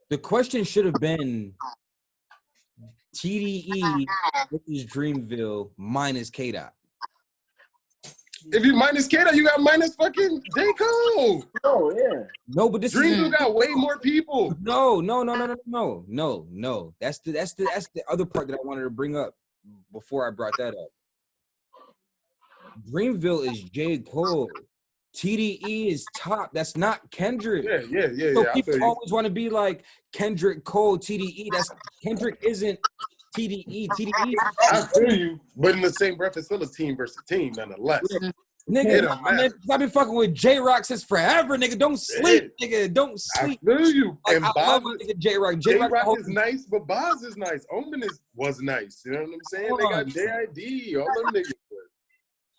the question should have been TDE versus Dreamville minus K-Dot. If you minus Kato, you got minus fucking J. Cole. Oh yeah. No, but this Dream is Ville got way more people. no. That's the other part that I wanted to bring up before I brought that up. Dreamville is J. Cole. TDE is top. That's not Kendrick. Yeah. So I feel people you. always want to be like Kendrick, Cole, TDE. That's Kendrick isn't TDE. TDE. I feel you. But in the same breath, it's still a team versus team, nonetheless. Nigga, It don't matter. I've been fucking with J-Rock since forever, nigga. Don't sleep, nigga. Don't I sleep. feel you. Like, And I Bob, love my nigga J-Rock. J-Rock is nice, but Boz is nice. Omen was nice. You know what I'm saying? Hold They on. got JID. All them niggas.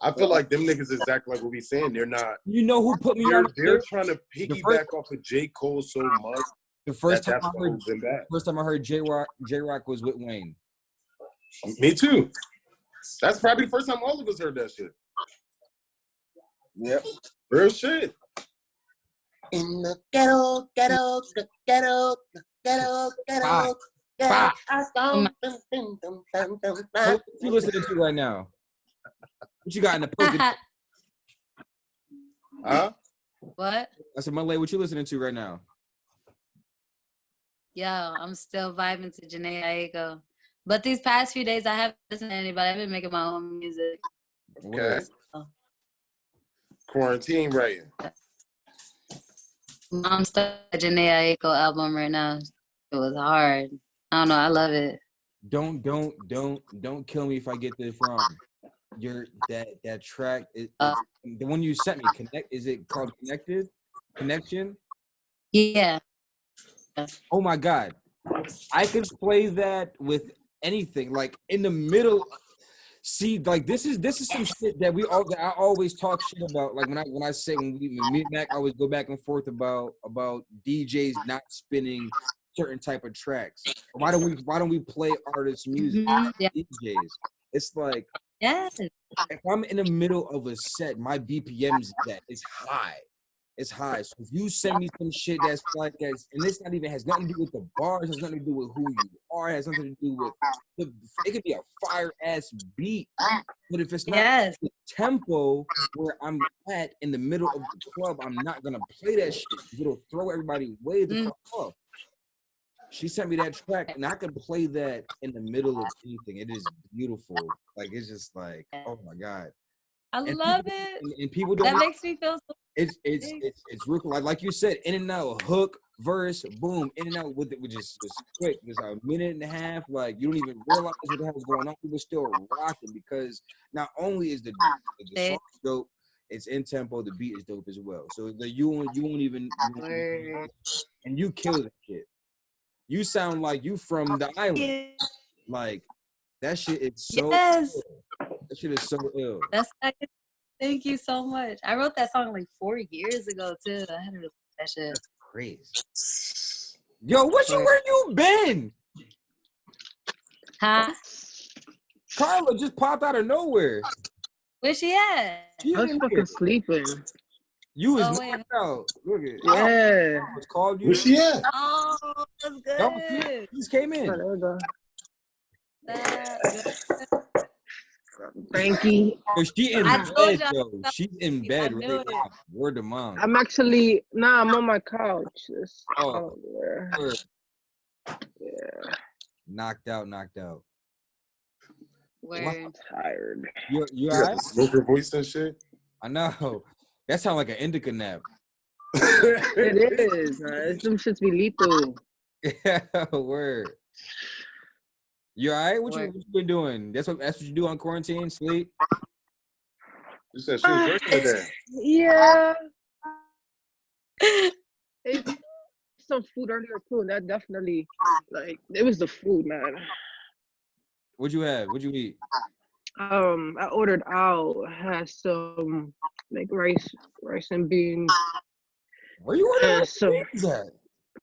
I feel like them niggas is exactly like what we saying. They're not. You know who put me on? They're trying to piggyback off of J. Cole so much. The first time that's I what heard, holds them back. first time I heard J-Rock was with Wayne. Me too. That's probably the first time all of us heard that shit. Yep. Real shit. In the ghetto. What you listening to right now? What you got in the pocket? Huh? What? I said, Malay, what you listening to right now? Yo, I'm still vibing to Janae Aiko. But these past few days, I haven't listened to anybody. I've been making my own music. Okay. Quarantine writing. I'm stuck at Janae Aiko album right now. It was hard. I don't know. I love it. Don't kill me if I get this wrong. That track is the one you sent me. Is it called Connected? Connection? Yeah. Oh my God. I could play that with anything, like in the middle. See, like this is some shit that I always talk shit about. Like when I say when me and Mac always go back and forth about DJs not spinning certain type of tracks. Why don't we play artists' music? Yeah. DJs. It's like Yes. if I'm in the middle of a set, my BPMs is high. It's high. So if you send me some shit that's like that, and this not even has nothing to do with the bars, has nothing to do with who you are, has nothing to do with it could be a fire ass beat. But if it's not the tempo where I'm at in the middle of the club, I'm not gonna play that shit. It'll throw everybody way the fuck off. She sent me that track, and I could play that in the middle of anything. It is beautiful. Like it's just like, oh my God. I love it. And people don't. That makes me feel so. It's real cool. Like you said, in and out, hook, verse, boom, in and out with it, which is quick. It's a minute and a half. Like you don't even realize what the hell is going on. People still rocking because not only is the song dope, it's in tempo. The beat is dope as well. So you won't even and you kill that shit. You sound like you from the island. Like that shit is so ill. That shit is so ill. Thank you so much. I wrote that song like 4 years ago too. I had to release that shit. That's crazy. Yo, where you been? Huh? Carla just popped out of nowhere. Where she at? I was fucking sleeping. You was knocked out. Look at it. Yeah. It's called you. Where she at? Oh, that's good. She just came in. Oh, there we go. That's good. Thank you. Yo, she in I told bed, y'all. yo. She's in bed right now. Word of mom. I'm actually I'm on my couch. Word. Yeah. Knocked out. Word. I'm tired. You got alright? the smoker voice and shit. I know. That sounds like an indica nap. It is, man. Them shits be lethal. Yeah, word. You alright? What you been doing? That's what you do on quarantine? Sleep? You said she was working today. Yeah. Ate some food earlier too, and that definitely, like, it was the food, man. What'd you have? What'd you eat? I ordered out. Had some like rice and beans. Where you ordering some beans at?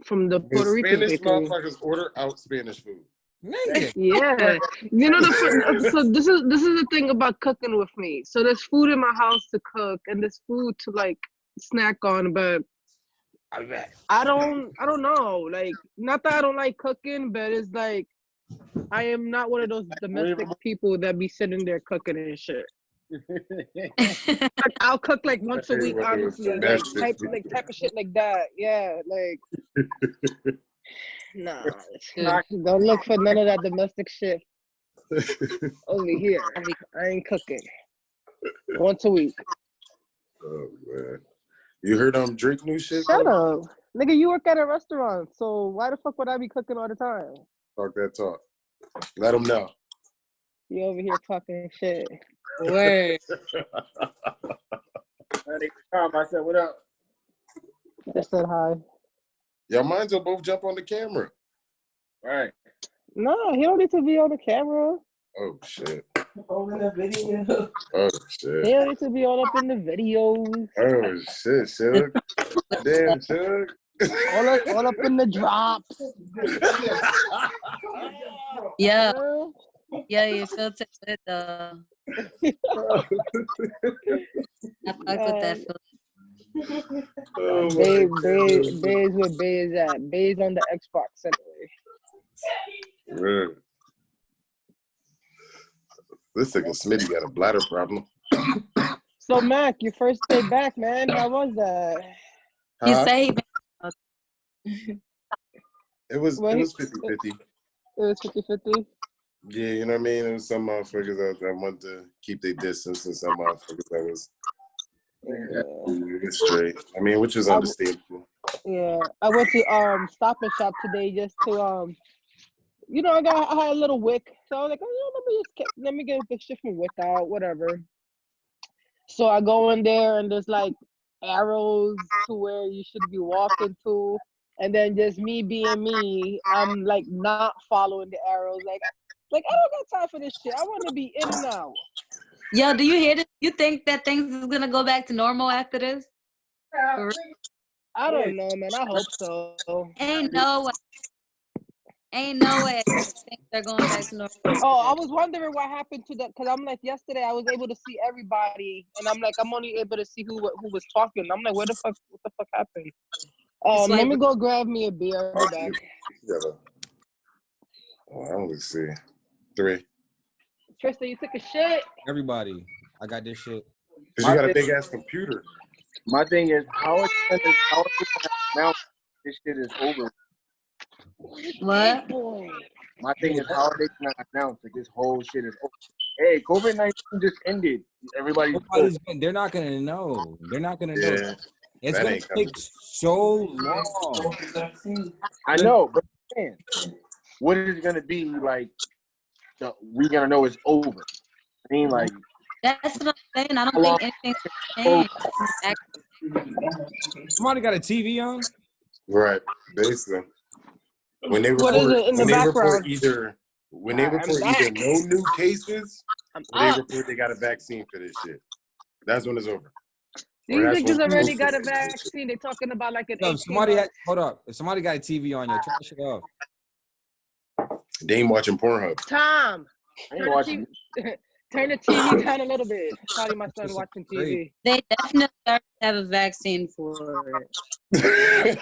From the Puerto Rican Spanish bakery. motherfuckers order out Spanish food. Nigga. Yeah, you know so this is the thing about cooking with me. So there's food in my house to cook, and there's food to like snack on, but I don't know. Like, not that I don't like cooking, but it's like I am not one of those domestic people that be sitting there cooking and shit. Like, I'll cook like once a week, honestly. Like type of shit like that. Yeah, like nah. Don't look for none of that domestic shit over here. I ain't cooking. Once a week. Oh man. You heard Drake new shit? Shut up. Nigga, you work at a restaurant, so why the fuck would I be cooking all the time? Talk that talk. Let them know. You over here talking shit. Word. I said, what up? Just said hi. Y'all minds will both jump on the camera. Right. No, he don't need to be on the camera. Oh shit. Over the video. Oh He shit. don't need to be all up in the videos. Oh shit, Shug. Damn, Shug. All up in the drops. Yeah. Yeah, you filter it though. I fuck with that filter. Oh, Bays where Bays at. Bays on the Xbox anyway. man. This nigga Smitty got a bladder problem. So Mac, your first day back, man. How was that? He Huh? say It was Well, 50-50. It was 50-50. Yeah, you know what I mean? There was some motherfuckers that wanted to keep their distance and some motherfuckers that was straight. I mean, which is understandable. Yeah, I went to Stop and Shop today just to you know, I had a little wick, so I was like, oh, let me get the shit from Wick out, whatever. So I go in there and there's like arrows to where you should be walking to, and then just me being me, I'm like not following the arrows, like I don't got time for this shit. I want to be in and out. yo, do you hear this? You think that things is gonna go back to normal after this? I don't know, man. I hope so. Ain't no way. Ain't no way things are going back to normal. Oh, I was wondering what happened to that, because I'm like, yesterday I was able to see everybody, and I'm like, I'm only able to see who was talking. I'm like, what the fuck happened? Let me go grab me a beer. I'll be back. I only see 3. Tristan, you took a shit? Everybody, I got this shit. Because you got a big ass computer. My thing is, how it's gonna now this shit is over. What? My thing is, how are they gonna announce that this whole shit is over? Hey, COVID-19 just ended. Everybody's They're not gonna know. They're not gonna know. Yeah. It's That gonna ain't take so long. I know, but man, what is it gonna be like? We gonna know it's over. I mean, like, That's what I'm saying. I don't think anything's changed. Somebody got a TV on? Right. Basically. When they What is report, it in the background? when they report either no new cases, or they report they got a vaccine for this shit. That's when it's over. These niggas already got a vaccine. They're talking about like an 18 hold up. If somebody got a TV on, yo, turn that shit off. They ain't watching Pornhub. Tom, turn the TV down a little bit. Sorry, my son watching TV. They definitely already have a vaccine for it.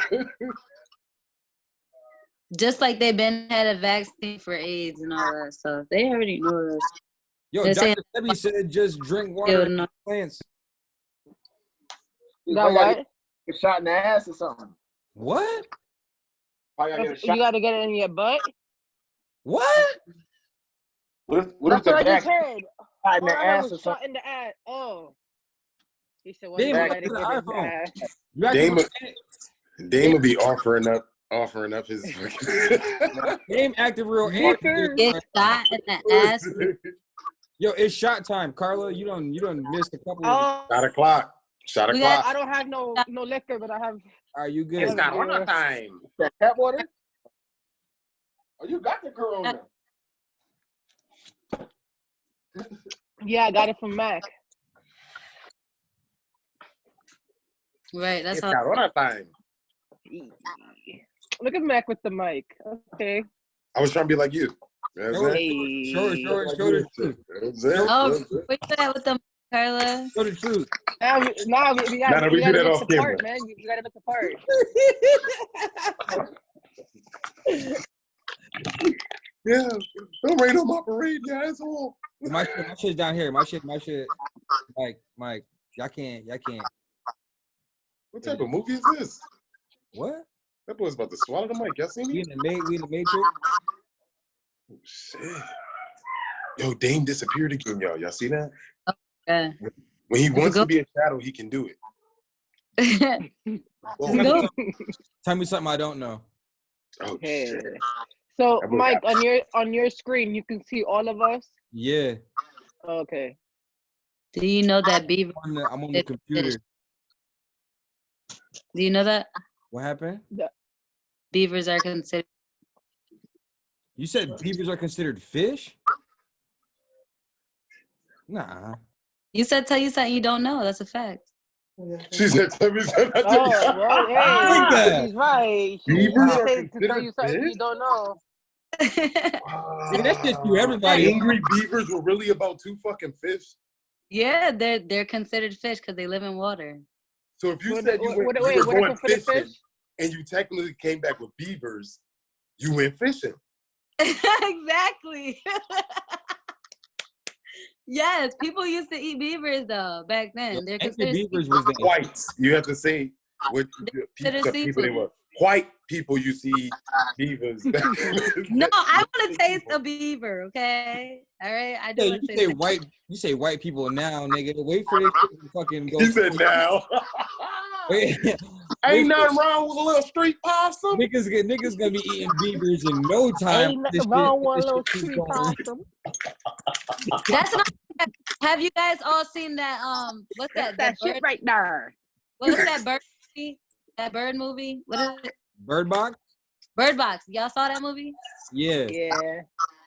Just like they've had a vaccine for AIDS and all that stuff. They already know this. Yo, They're Dr. Sebi said just drink water and plants. You got what? Get shot in the ass or something. What? You gotta get it in your butt? What? What That's if what the I just heard. shot in the ass or shot something? in the ass. Oh. He said, well, Damn, you look gotta at the get iPhone. Dame would be offering up his Dame acted real Get shot in the ass. Yo, it's shot time, Carla. You don't miss a couple of Shot o'clock. Shot o'clock. I don't have no liquor, but I have. Are you good? It's not one time. That cat water? Oh, you got the corona. Yeah, I got it from Mac. Right, that's It's all. Corona time. Look at Mac with the mic. Okay. I was trying to be like you. You know what I'm saying? Show the truth. Oh, where you at with them, Carla? Show the truth. Now we gotta we do that look off the camera. part, man. You gotta look the part. Yeah. Don't rain on my parade, you asshole. My shit's down here. My shit. Mike, y'all can't. What type of movie is this? What? That boy's about to swallow the mic. Y'all seen We me? in the Matrix. Oh, shit. Yo, Dame disappeared again, y'all. Y'all see that? Yeah. When he Let's wants go. to be a shadow, he can do it. Just go. Tell me something I don't know. Oh, Hey. shit. So, That boy Mike, got- on your screen, you can see all of us. Yeah, Okay. Do you know that beaver? I'm on the computer. Do you know that What happened? beavers are considered? You said beavers are considered fish? Nah. You said tell you something you don't know. That's a fact. She said, tell me something. Oh, well, hey, he's right. Beavers He are said to tell considered you something fish? you don't know. Yeah, that shit threw everybody. Angry beavers were really about 2 fucking fish? Yeah, they're considered fish because they live in water. So if you What- said you what- were wait, what going happened for the fishing fish? and you technically came back with beavers, you went fishing. Exactly. Yes, people used to eat beavers though back then. They're Angry considered beavers was the Whites. You have to say what Considered people they seafood. were. White people used to eat beavers. No, I want to taste a beaver. Okay, all right. I do Yeah, want you to say taste. white. You say white people now, nigga. Wait for this shit to fucking go. He said now. Wait, Ain't nothing wrong with a little street possum. niggas gonna be eating beavers in no time. Ain't This nothing wrong shit- with a this little shit keep street going. possum. That's what. Have you guys all seen that? What's That's that? that shit right there. What's that bird movie? That bird movie? What is it? Bird Box? Bird Box. Y'all saw that movie? Yeah. Yeah.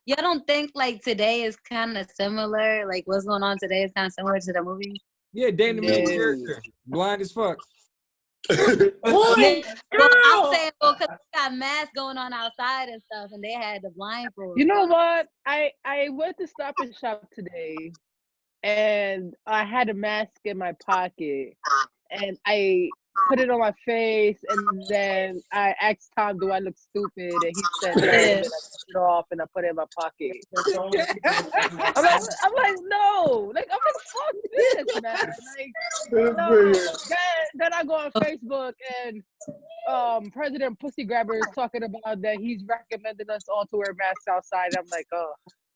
Y'all don't think like today is kind of similar? Like what's going on today is kind of similar to the movie? Yeah, Dane the main No. character. Blind as fuck. Boy, Well, I'm saying, well, because they got masks going on outside and stuff, and they had the blindfold. You know what? I went to Stop and Shop today, and I had a mask in my pocket, and I put it on my face, and then I asked Tom, "Do I look stupid?" And he said, "No." And then I took it off and I put it in my pocket. I'm like, no, like fuck this, man. Like, no. Then I go on Facebook and President Pussy Grabber is talking about that he's recommending us all to wear masks outside. I'm like, oh,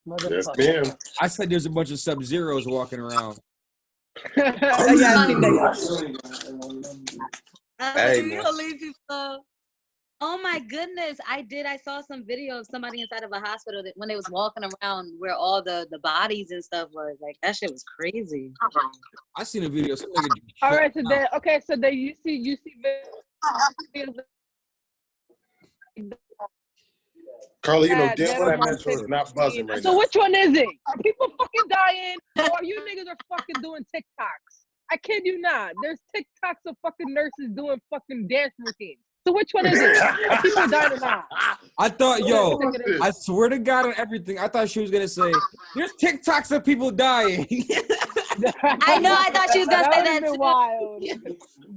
Yes, motherfucker. ma'am. I said there's a bunch of Sub-Zeros walking around. Yeah, I seen that. Hey, You man. don't leave people alone. Oh my goodness. I saw some video of somebody inside of a hospital that when they was walking around where all the bodies and stuff was. Like that shit was crazy. I seen a video. Some nigga All right, so then you see videos Carly, you know that damn well that them on metro is not Facebook. buzzing right So now. which one is it? Are people fucking dying, or you niggas are fucking doing TikToks? I kid you not. There's TikToks of fucking nurses doing fucking dance routines. So which one is it? Are people dying or not? I thought, yo, Bullshit. I swear to God on everything. I thought she was gonna say, "There's TikToks of people dying." I know, I thought she was gonna say would've that been too. wild.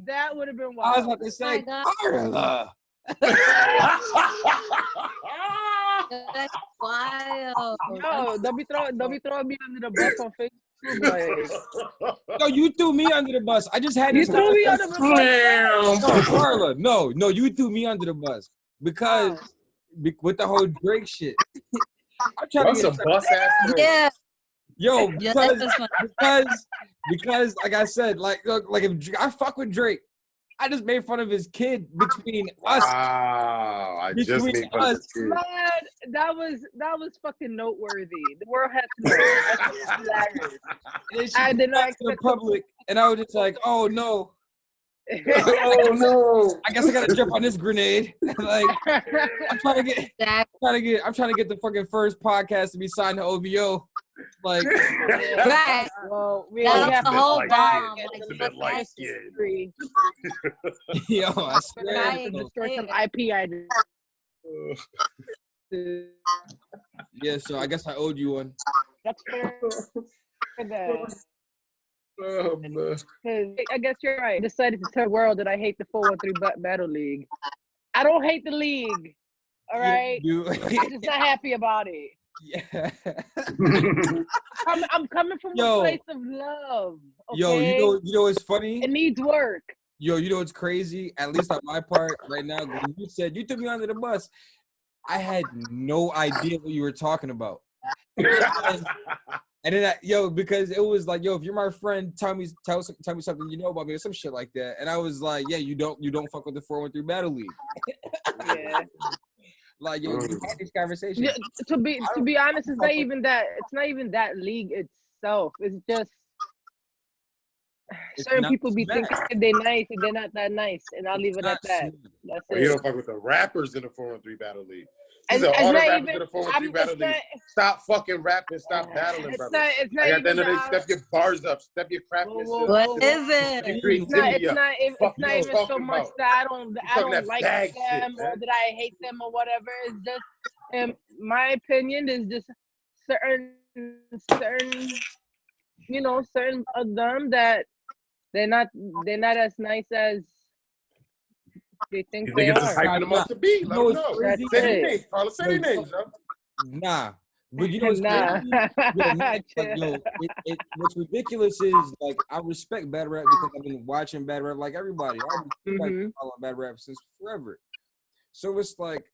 That would have been wild. I was about to say, God. Carla. That's wild. Yo, don't be throwing me under the bus on Facebook. Like, No, you threw me under the bus. I just had you this. threw me under the bus. No, Carla, no, you threw me under the bus because with the whole Drake shit. I'm trying That's to a get bus ass story. Yeah. yo Yeah, that because was fun. because like I said, like look, like if I fuck with Drake, I just made fun of his kid between us. Wow, I just Between made fun of us. this kid. Man, that was fucking noteworthy. The world had to know. That shit was hilarious. And then she I did not back to the expect public, and I was just like, oh no, Oh no! I guess I gotta jump on this grenade. Like I'm trying to get the fucking first podcast to be signed to OVO. Like Right. Well, we That only was have the to whole like bomb. it. Like, It's a fuck bit light that skin. agree. yo, I We're swear. gonna have to destroy some IP addresses. Yeah, so I guess I owed you one. That's fair. Oh man. I guess you're right. I decided to tell the world that I hate the 413 Battle League. I don't hate the league. All right. You I'm just not happy about it. Yeah. I'm coming from Yo. a place of love. Okay? Yo, you know what's funny? It needs work. Yo, you know what's crazy? At least on my part right now, when you said you took me under the bus, I had no idea what you were talking about. And then, because it was like, yo, if you're my friend, tell me something you know about me or some shit like that. And I was like, yeah, you don't fuck with the 413 Battle League. Yeah. Like, yo, we had this conversation. Yeah, to be honest, it's not even that league itself. It's just certain people be thinking they nice and they're not that nice, and I'll leave it at that. That's Or it. you don't fuck with the rappers in the 413 Battle League. It's All the not rappers even- in the 413 Battle it's League. not- Stop fucking rapping. Stop battling, brother. It's not Like, at the even end of the day, that. step your bars up. Step your craftiness Whoa, up. What is it? Your It's creativity up. not Fuck even you so talking much about. that I talking don't that like bag them shit, or man. that I hate them or whatever. It's just, in my opinion, is just certain certain of them that they're not as nice as they think You they think it's just are. hyping them up to be? Let them know. That's Say their it. names, Carlos. Say their names, yo. Nah. But you know what's Nah. crazy? What's ridiculous is, like, I respect battle rap because I've been watching battle rap like everybody. I've been following battle rap since forever. So it's like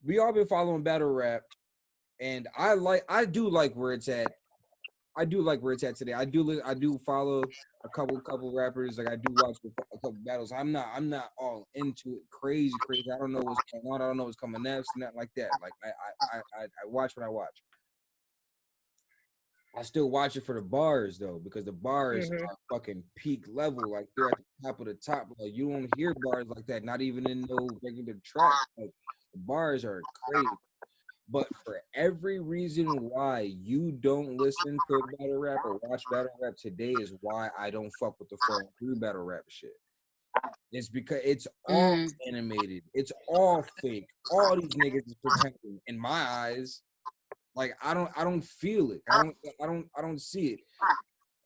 we all been following battle rap, and I do like where it's at. I do like where it's at today. I do follow a couple rappers. Like, I do watch a couple battles. I'm not all into it crazy. I don't know what's going on. I don't know what's coming next, nothing like that. Like, I watch what I watch. I still watch it for the bars though, because the bars are fucking peak level. Like, they're at the top of the top. Like, you don't hear bars like that, not even in no regular track. Like, the bars are crazy. But for every reason why you don't listen to battle rap or watch battle rap today is why I don't fuck with the 413 battle rap shit. It's because it's all animated. It's all fake. All these niggas is pretending. In my eyes, like, I don't feel it. I don't see it.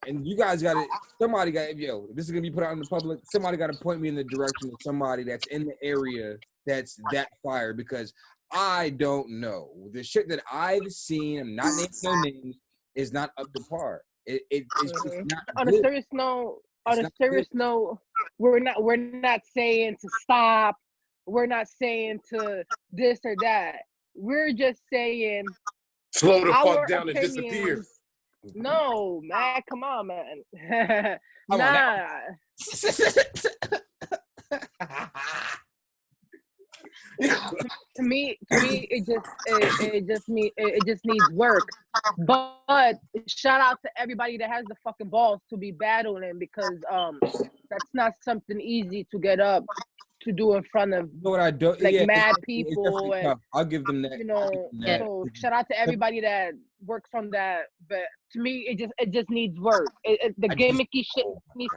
And you guys got it. Somebody got, this is gonna be put out in the public. Somebody got to point me in the direction of somebody that's in the area that's that fire, because I don't know. The shit that I've seen, I'm not naming no names, is not up to par. It's just not On good. a serious note, we're not saying to stop. We're not saying to this or that. We're just saying slow the our fuck down and disappear. opinions. No, man, come on, man. Come on now. To me, it just needs work. But shout out to everybody that has the fucking balls to be battling, because that's not something easy to get up to do in front of what I do, mad it's people, and tough. I'll give them that. so shout out to everybody that works from that. But to me, it just needs work. The gimmicky shit needs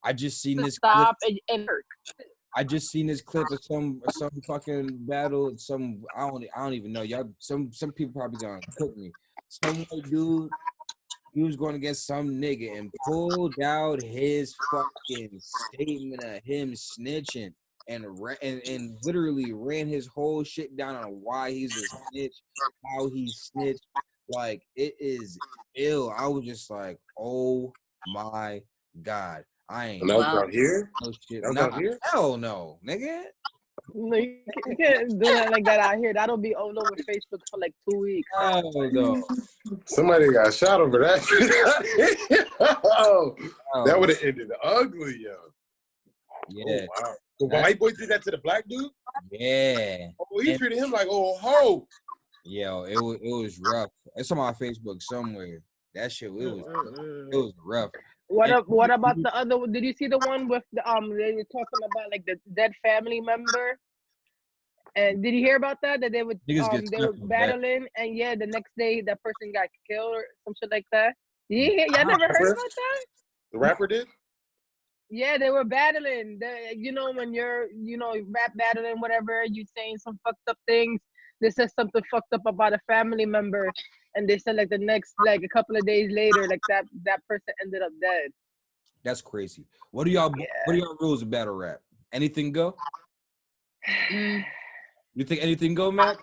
I just seen to this stop clip. and work. I just seen this clip of some fucking battle. I don't even know. Y'all, some people probably gonna cook me. Some white dude, he was going against some nigga and pulled out his fucking statement of him snitching and literally ran his whole shit down on why he's a snitch, how he snitched. Like, it is ill. I was just like, oh my God. I ain't. And that was out here? No shit. That was out here? Hell no, nigga. No, you can't do that like that out here. That'll be all over Facebook for like 2 weeks. Hell no. Somebody got shot over that. Oh, that would have ended ugly, yo. Yeah. Oh, wow. The white boy did that to the black dude? Yeah. Oh, he treated him like, oh, ho. Yo, it was rough. It's on my Facebook somewhere. That shit, it was rough. What about the other? Did you see the one with the they were talking about like the dead family member? And did you hear about that? That they were battling, and the next day that person got killed or some shit like that. Y'all never heard about that? The rapper did? Yeah, they were battling. When you're rap battling, whatever, you saying some fucked up things. They said something fucked up about a family member, and they said a couple of days later, like that person ended up dead. That's crazy. What are y'all rules of battle rap? Anything go? You think anything go, Mac?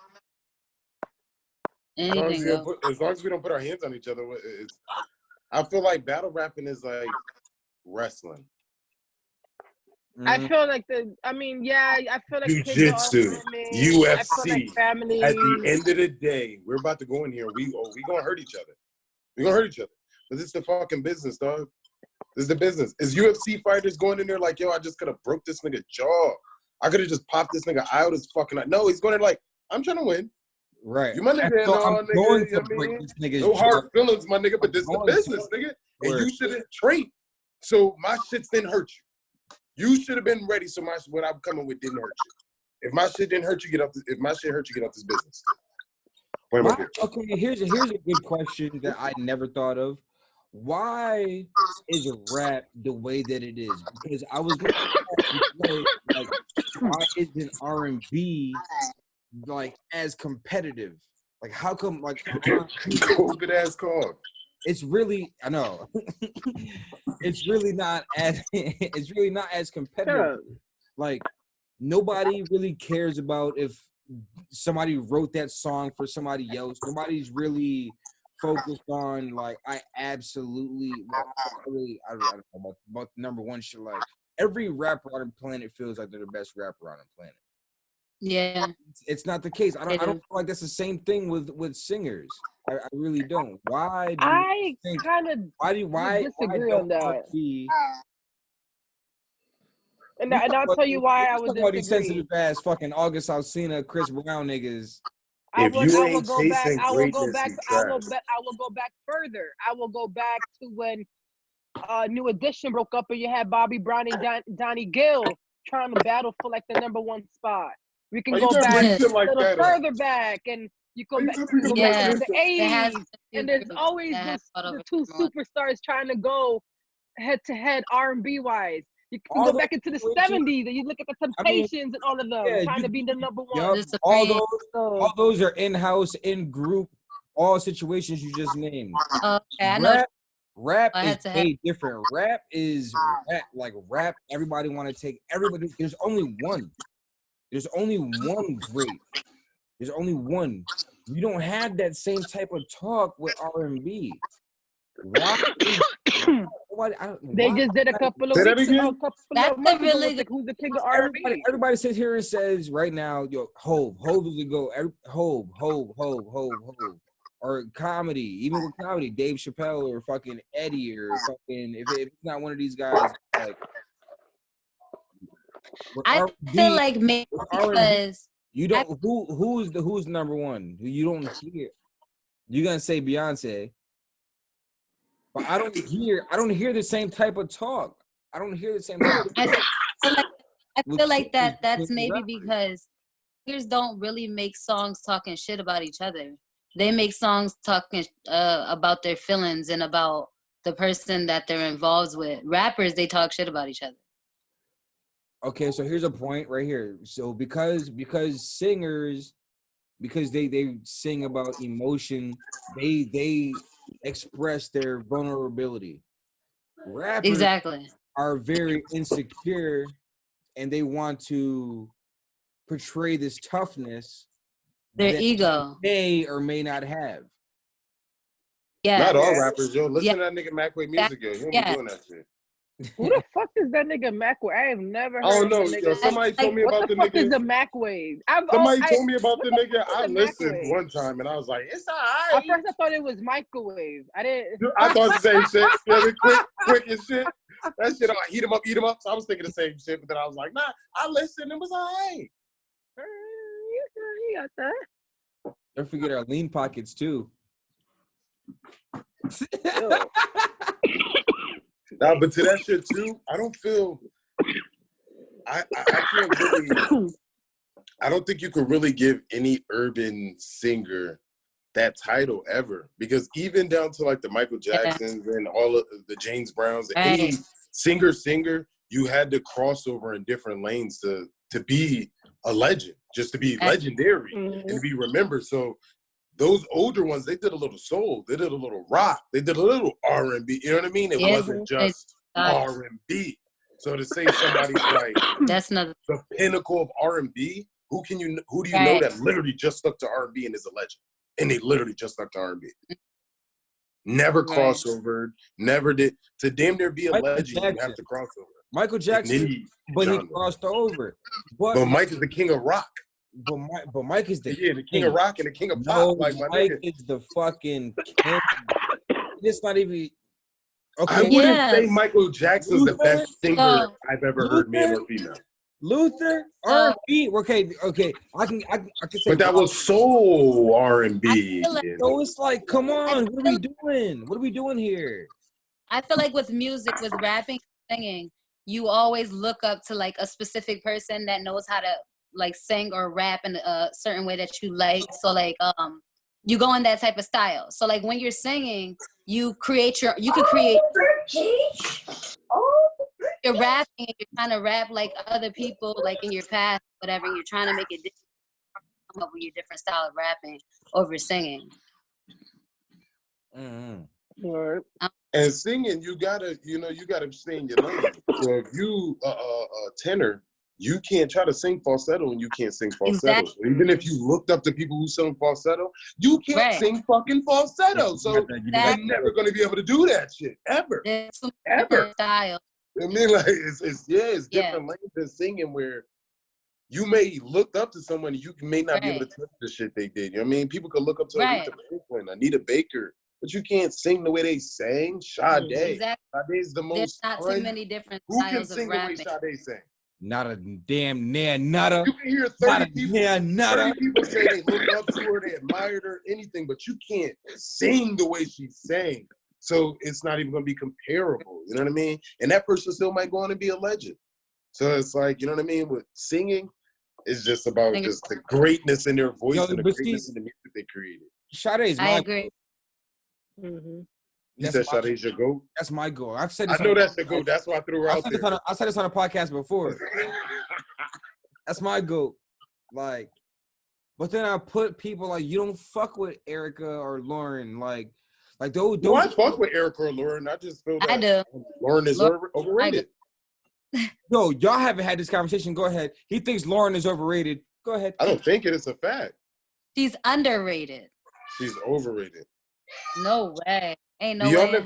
Anything goes. As long as we don't put our hands on each other, I feel like battle rapping is like wrestling. I feel like I feel like kids are off Jiu-jitsu, limits. UFC. I feel like family. At the end of the day, we're about to go in here. We gonna hurt each other. We gonna hurt each other. But this is the fucking business, dog. This is the business. Is UFC fighters going in there like, yo, I just could have broke this nigga jaw. I could have just popped this nigga out his fucking. No, he's going there like, I'm trying to win. Right. You my nigga, So no, I'm nigga. going You know to what I break mean? this nigga's No hard jaw. feelings, my nigga. But this is the I'm going business, to. nigga. Word. And you shouldn't train. So my shits didn't hurt you. You should have been ready. So what I'm coming with didn't hurt you. If my shit didn't hurt you, get off. If my shit hurt you, get off this business. Okay, here's a good question that I never thought of. Why is rap the way that it is? Because I was looking at like, why isn't R&B like as competitive? Like, how come like COVID ass call? it's really, I know, it's really not as competitive. Like, nobody really cares about if somebody wrote that song for somebody else. Nobody's really focused on like I don't know about number one shit. Like every rapper on the planet feels like they're the best rapper on the planet. Yeah, it's not the case. I don't feel like that's the same thing with singers. I really don't. Why disagree on that. And I'll tell you why I would disagree. These disagree. sensitive ass fucking August Alsina, Chris Brown niggas. I will go back further. I will go back to when New Edition broke up and you had Bobby Brown and Donnie Gill trying to battle for like the number one spot. We can go back a little further back, and you go back to the 80s, and there's always the two superstars trying to go head to head R&B wise. You can go back into the 70s and you look at the Temptations and all of them trying to be the number one. Yep, all those are in-house, in-group, all situations you just named. Okay, I know. Rap is way different. Rap is rap. Everybody want to take everybody. There's only one. There's only one great. There's only one. You don't have that same type of talk with R&B. Why? They just did a couple of weeks ago. That's a really good. Who's the king of R&B? Everybody sits here and says right now, yo, Hove is the go. Hove, or comedy, even with comedy, Dave Chappelle or fucking Eddie or fucking if it's not one of these guys, like I feel like maybe because you don't who's number one? You don't hear. You're gonna say Beyonce. But I don't hear the same type of talk. I don't hear the same type of talk. I feel like that's maybe because singers don't really make songs talking shit about each other. They make songs talking about their feelings and about the person that they're involved with. Rappers, they talk shit about each other. Okay, so here's a point right here. So because singers, because they sing about emotion, they express their vulnerability. Rappers are very insecure and they want to portray this toughness. Their ego. May or may not have. Yeah. Not all rappers, yo. Listen to that nigga Macway music, yo. He don't be doing that shit. Who the fuck is that nigga Macwave? I have never heard I don't know. of that Yo, somebody told me about the nigga. What the fuck is the Macwave? Somebody told me about the nigga. I listened one time and I was like, it's all right. At first I thought it was microwave. I didn't. I thought the same shit. Yeah, quick and shit. That shit, heat him up, eat him up. So I was thinking the same shit, but then I was like, nah, I listened. It was all right. You got that. Don't forget our lean pockets too. Nah, but to that shit too, I don't feel. I can't really. I don't think you could really give any urban singer that title ever, because even down to like the Michael Jacksons and all of the James Browns, any singer, you had to cross over in different lanes to be a legend, just to be legendary and to be remembered. So those older ones, they did a little soul, they did a little rock, they did a little R&B. You know what I mean? It wasn't just R&B. So to say somebody's like that's not the pinnacle of R&B, who do you know that literally just stuck to R&B and is a legend? and they literally just stuck to R&B. Never Right. crossovered, never did. To damn near be a Michael legend, you have Jackson. to cross over. Michael Jackson, Any but he genre. crossed over. But Mike is the king of rock. But Mike is the Yeah, the king of rock and the king of no, pop. Like, my Mike nigga. is the fucking king. It's not even okay. I wouldn't Yeah. say Michael Jackson's the Luther? best singer No. I've ever heard, man or female. Luther, R&B. Okay. I can say. But that was soul R&B. I feel like- So it's like, come on, what are we doing? What are we doing here? I feel like with music, with rapping, singing, you always look up to like a specific person that knows how to like sing or rap in a certain way that you like. So like you go in that type of style. So like when you're singing, you could create your rapping and you're trying to rap like other people like in your past, whatever, and you're trying to make it different, come up with your different style of rapping over singing. Mm-hmm. Right. And singing, you gotta stay in your lane. So if you a tenor, you can't try to sing falsetto and you can't sing falsetto. Exactly. Even if you looked up to people who sing falsetto, you can't Right. sing fucking falsetto. So That- you're never gonna be able to do that shit ever. There's some Ever. different style. I mean, like it's Yeah. different lanes than singing where you may look up to someone and you may not be able to touch the shit they did. You know what I mean? People could look up to Right. Aretha Franklin, Anita Baker, but you can't sing the way they sang. Sade. Exactly. Sade's the There's most not too many different Who can styles of sing the way rapping. Sade sang? Not a damn near, not a You can hear 30 not a people. yeah, not 30 a people say they look up to her, they admired her, anything, but you can't sing the way she sang. So it's not even going to be comparable. You know what I mean? And that person still might go on and be a legend. So it's like, you know what I mean? With singing, it's just about Singing. just the greatness in their voice Yo, and the but greatness see- in the music they created. Sade's I my agree. Mm-hmm. You That's said my- Sade's your GOAT? That's my goal. I've said I this. know on, that's the GOAT. That's why I threw her I out said, there. I said this on a podcast before. That's my goal. Like, but then I put people like you don't fuck with Erica or Lauren. Like those. No, I fuck with Erica or Lauren. I just feel that I do. Lauren is Lauren- overrated. Yo, y'all haven't had this conversation. Go ahead. He thinks Lauren is overrated. Go ahead. I don't think it is a fact. She's underrated. She's overrated. No way. Ain't no beyond way.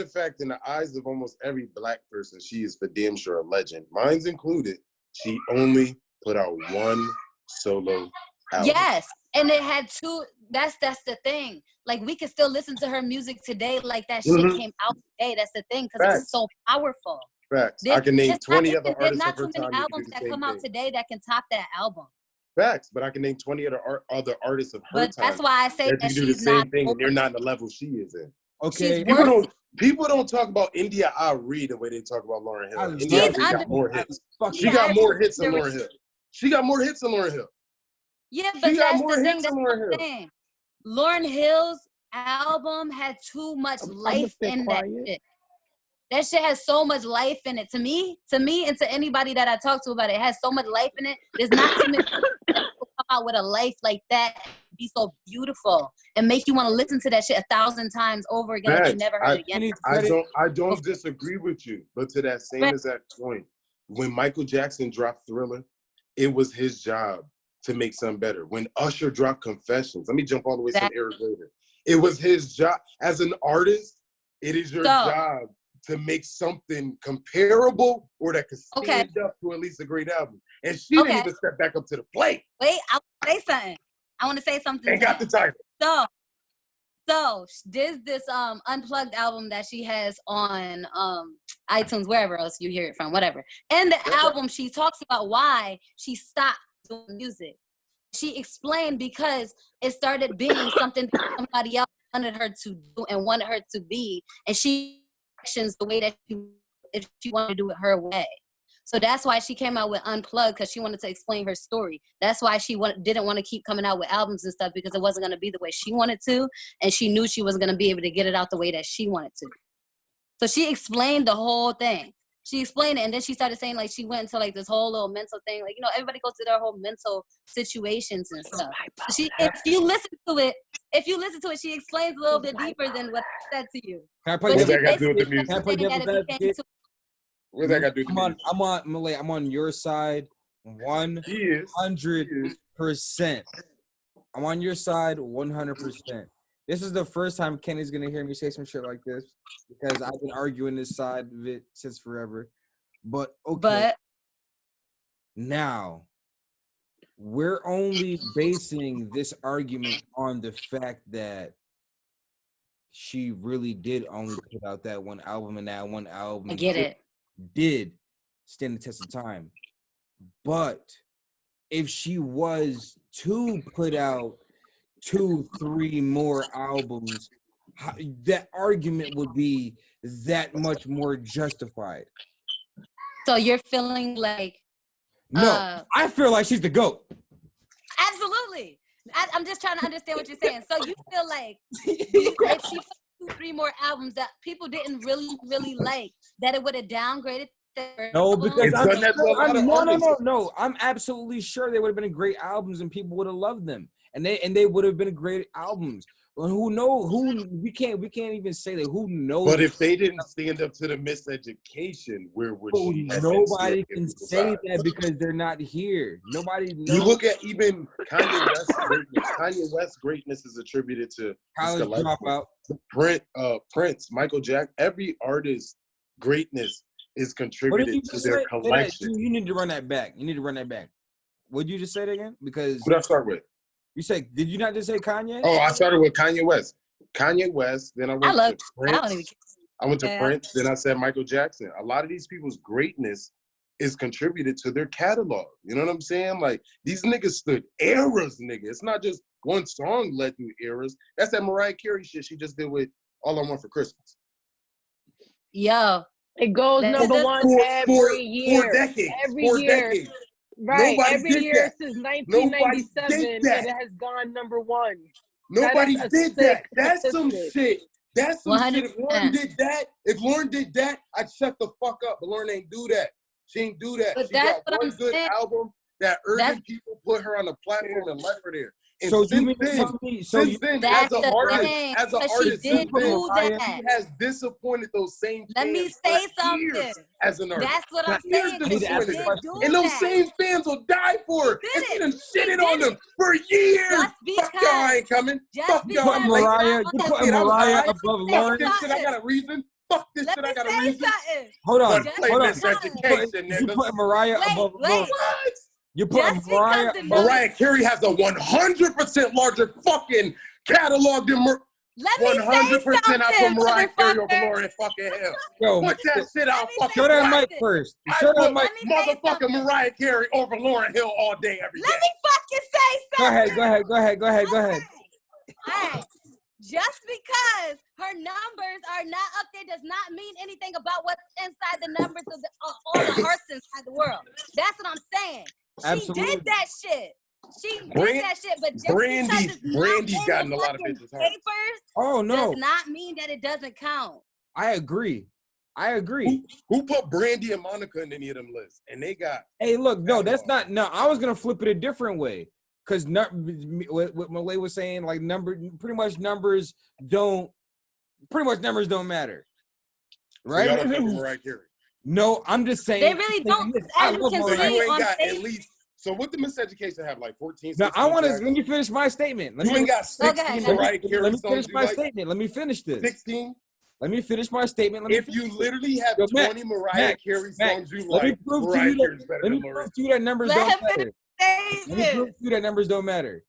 the fact, in the eyes of almost every black person, she is for damn sure a legend. Mine's included. She only put out one solo album. Yes, and it had two. That's the thing. Like we can still listen to her music today. Like that shit Mhm. came out today. That's the thing because it was Facts. so powerful. Facts. I can name There's 20 not- other There's artists not of her too many time that can albums do the that same come out thing. today that can top that album. Facts, but I can name 20 other artists of her But time that's why I say that that can do the she's same not. thing, and they're not in the level she is in. Okay. She's worth- People don't talk about India Ari the way they talk about Lauryn Hill. I India love Ari under- got more hits. Fuck She Yeah, got I more think hits than there Lauryn Hill. She got more hits than Lauryn Hill. Yeah, She but got that's more the thing. hits That's than what Lauryn I'm Hill. saying. Lauryn Hill's album had too much life in that shit. That shit has so much life in it. To me, and to anybody that I talk to about it, it has so much life in it. There's not too many people that come out with a life like that, be so beautiful, and make you want to listen to that shit 1,000 times over again like you Facts. never heard it again. I don't disagree with you, but to that same Right. exact point, when Michael Jackson dropped Thriller, it was his job to make something better. When Usher dropped Confessions, let me jump all the way some eras later. It was his job as an artist. It is your job to make something comparable or that could stand up to at least a great album. And she didn't even step back up to the plate. Wait, I want to say something. And got the title. So there's this unplugged album that she has on iTunes, wherever else you hear it from, whatever. In the album, she talks about why she stopped doing music. She explained because it started being something that somebody else wanted her to do and wanted her to be, and she actions the way that if she wanted to do it her way. So that's why she came out with Unplugged, because she wanted to explain her story. That's why she didn't want to keep coming out with albums and stuff, because it wasn't going to be the way she wanted to, and she knew she wasn't going to be able to get it out the way that she wanted to. So she explained the whole thing. She explained it, and then she started saying, like, she went into, like, this whole little mental thing. Like, you know, everybody goes through their whole mental situations and stuff. So if you listen to it, she explains a little bit deeper than what I said to you. Can I play What's devil's that got to do with the music? Can I play devil's advocate? What's that got to do with the music? I'm on your side 100%. I'm on your side 100%. This is the first time Kenny's gonna hear me say some shit like this because I've been arguing this side of it since forever. But okay, But now we're only basing this argument on the fact that she really did only put out that one album, and that one album I get it. did stand the test of time. But if she was to put out 2-3 more albums, that argument would be that much more justified. So you're feeling like No, I feel like she's the GOAT. absolutely. I'm just trying to understand what you're saying. So you feel like if she put 2-3 more albums that people didn't really like, that it would have downgraded their No, album? because No. I'm absolutely sure they would have been great albums and people would have loved them. And they would have been great albums. But we can't even say that. Who knows? But if they didn't stand up to the miseducation, where would she? Nobody can say that because they're not here. Nobody knows. You look at even Kanye West's greatness. Kanye West's greatness is attributed to College Dropout. Prince, Michael Jackson. Every artist's greatness is contributed to their collection. You need to run that back. Would you just say that again? Because Who did I start with? you said, did you not just say Kanye? Oh, I started with Kanye West. Then I went to Prince. I went to Prince. Then I said Michael Jackson. A lot of these people's greatness is contributed to their catalog. You know what I'm saying? Like, these niggas stood eras, nigga. It's not just one song led through eras. That's that Mariah Carey shit she just did with All I Want for Christmas. Yo. It goes number one every year. 4 decades. Every 4 year. decades. Right. Nobody Every did year that. since 1997 that. it has gone number one. Nobody That is a did that. sick That's some statistic. shit. That's some shit. If 100%. Lauren did that, I'd shut the fuck up. But Lauren ain't do that. She ain't do that. But She that's got what one I'm good saying. album that urban people put her on the platform and left her there. And So since then, That's as an the artist, thing, as an but she artist, did since then, do that. she has disappointed those same fans. Let me say for something. years as an artist. That's what I'm Years saying. 'cause she disappointed did her. do And those that. same fans will die for her. Did And she it. done She shitted did on them it. for years. Just Fuck y'all, I ain't coming. Just Fuck You y'all, because put I'm late. Mariah, it's you not put okay. Mariah Let above me say Lauren. Fuck this shit, I something. got a reason. Fuck this Let shit, me I got a say reason. something. Hold on, Just Play hold on. miseducation, You niggas. put Mariah above Lauren. What? You put Just Mariah because the above. Mariah Carey has a 100% larger fucking catalog than Let me say 100% I put something, Mariah Carey over motherfucker. Lauren fucking Hill. Yo, Put that shit out me fucking show that black. mic first. I Show that put mic. Let me say motherfucking something. Mariah Carey over Lauren Hill all day, every day. Let me fucking say Go something. ahead. Go ahead. All right. Just because her numbers are not up there does not mean anything about what's inside the numbers of all the hearts inside the world. That's what I'm saying. She did that shit. She did that shit, but just because it's Brandy's not gotten in a the lot of fucking bitches' hearts. papers Oh no, does not mean that it doesn't count. I agree. Who put Brandy and Monica in any of them lists? And they got. Hey, look, no, that's not. No, I was gonna flip it a different way, because what Malay was saying, like pretty much numbers don't matter, right? So y'all don't fuck with Mariah Carey. No, I'm just saying They really don't. As you can So see you ain't on got at Facebook. least. So what the miseducation have, like 14, 16 No, I want to. tracks? Let me finish my statement. You ain't got 16 Okay. Mariah Carey Let me songs finish you my like? statement. Let me finish this. 16? Let me finish my statement. If you literally have Yo, 20 Mariah Carey songs you like, Mariah Carey's better than Mariah. prove to you that numbers Let don't him matter. finish Let me prove to you that numbers don't matter.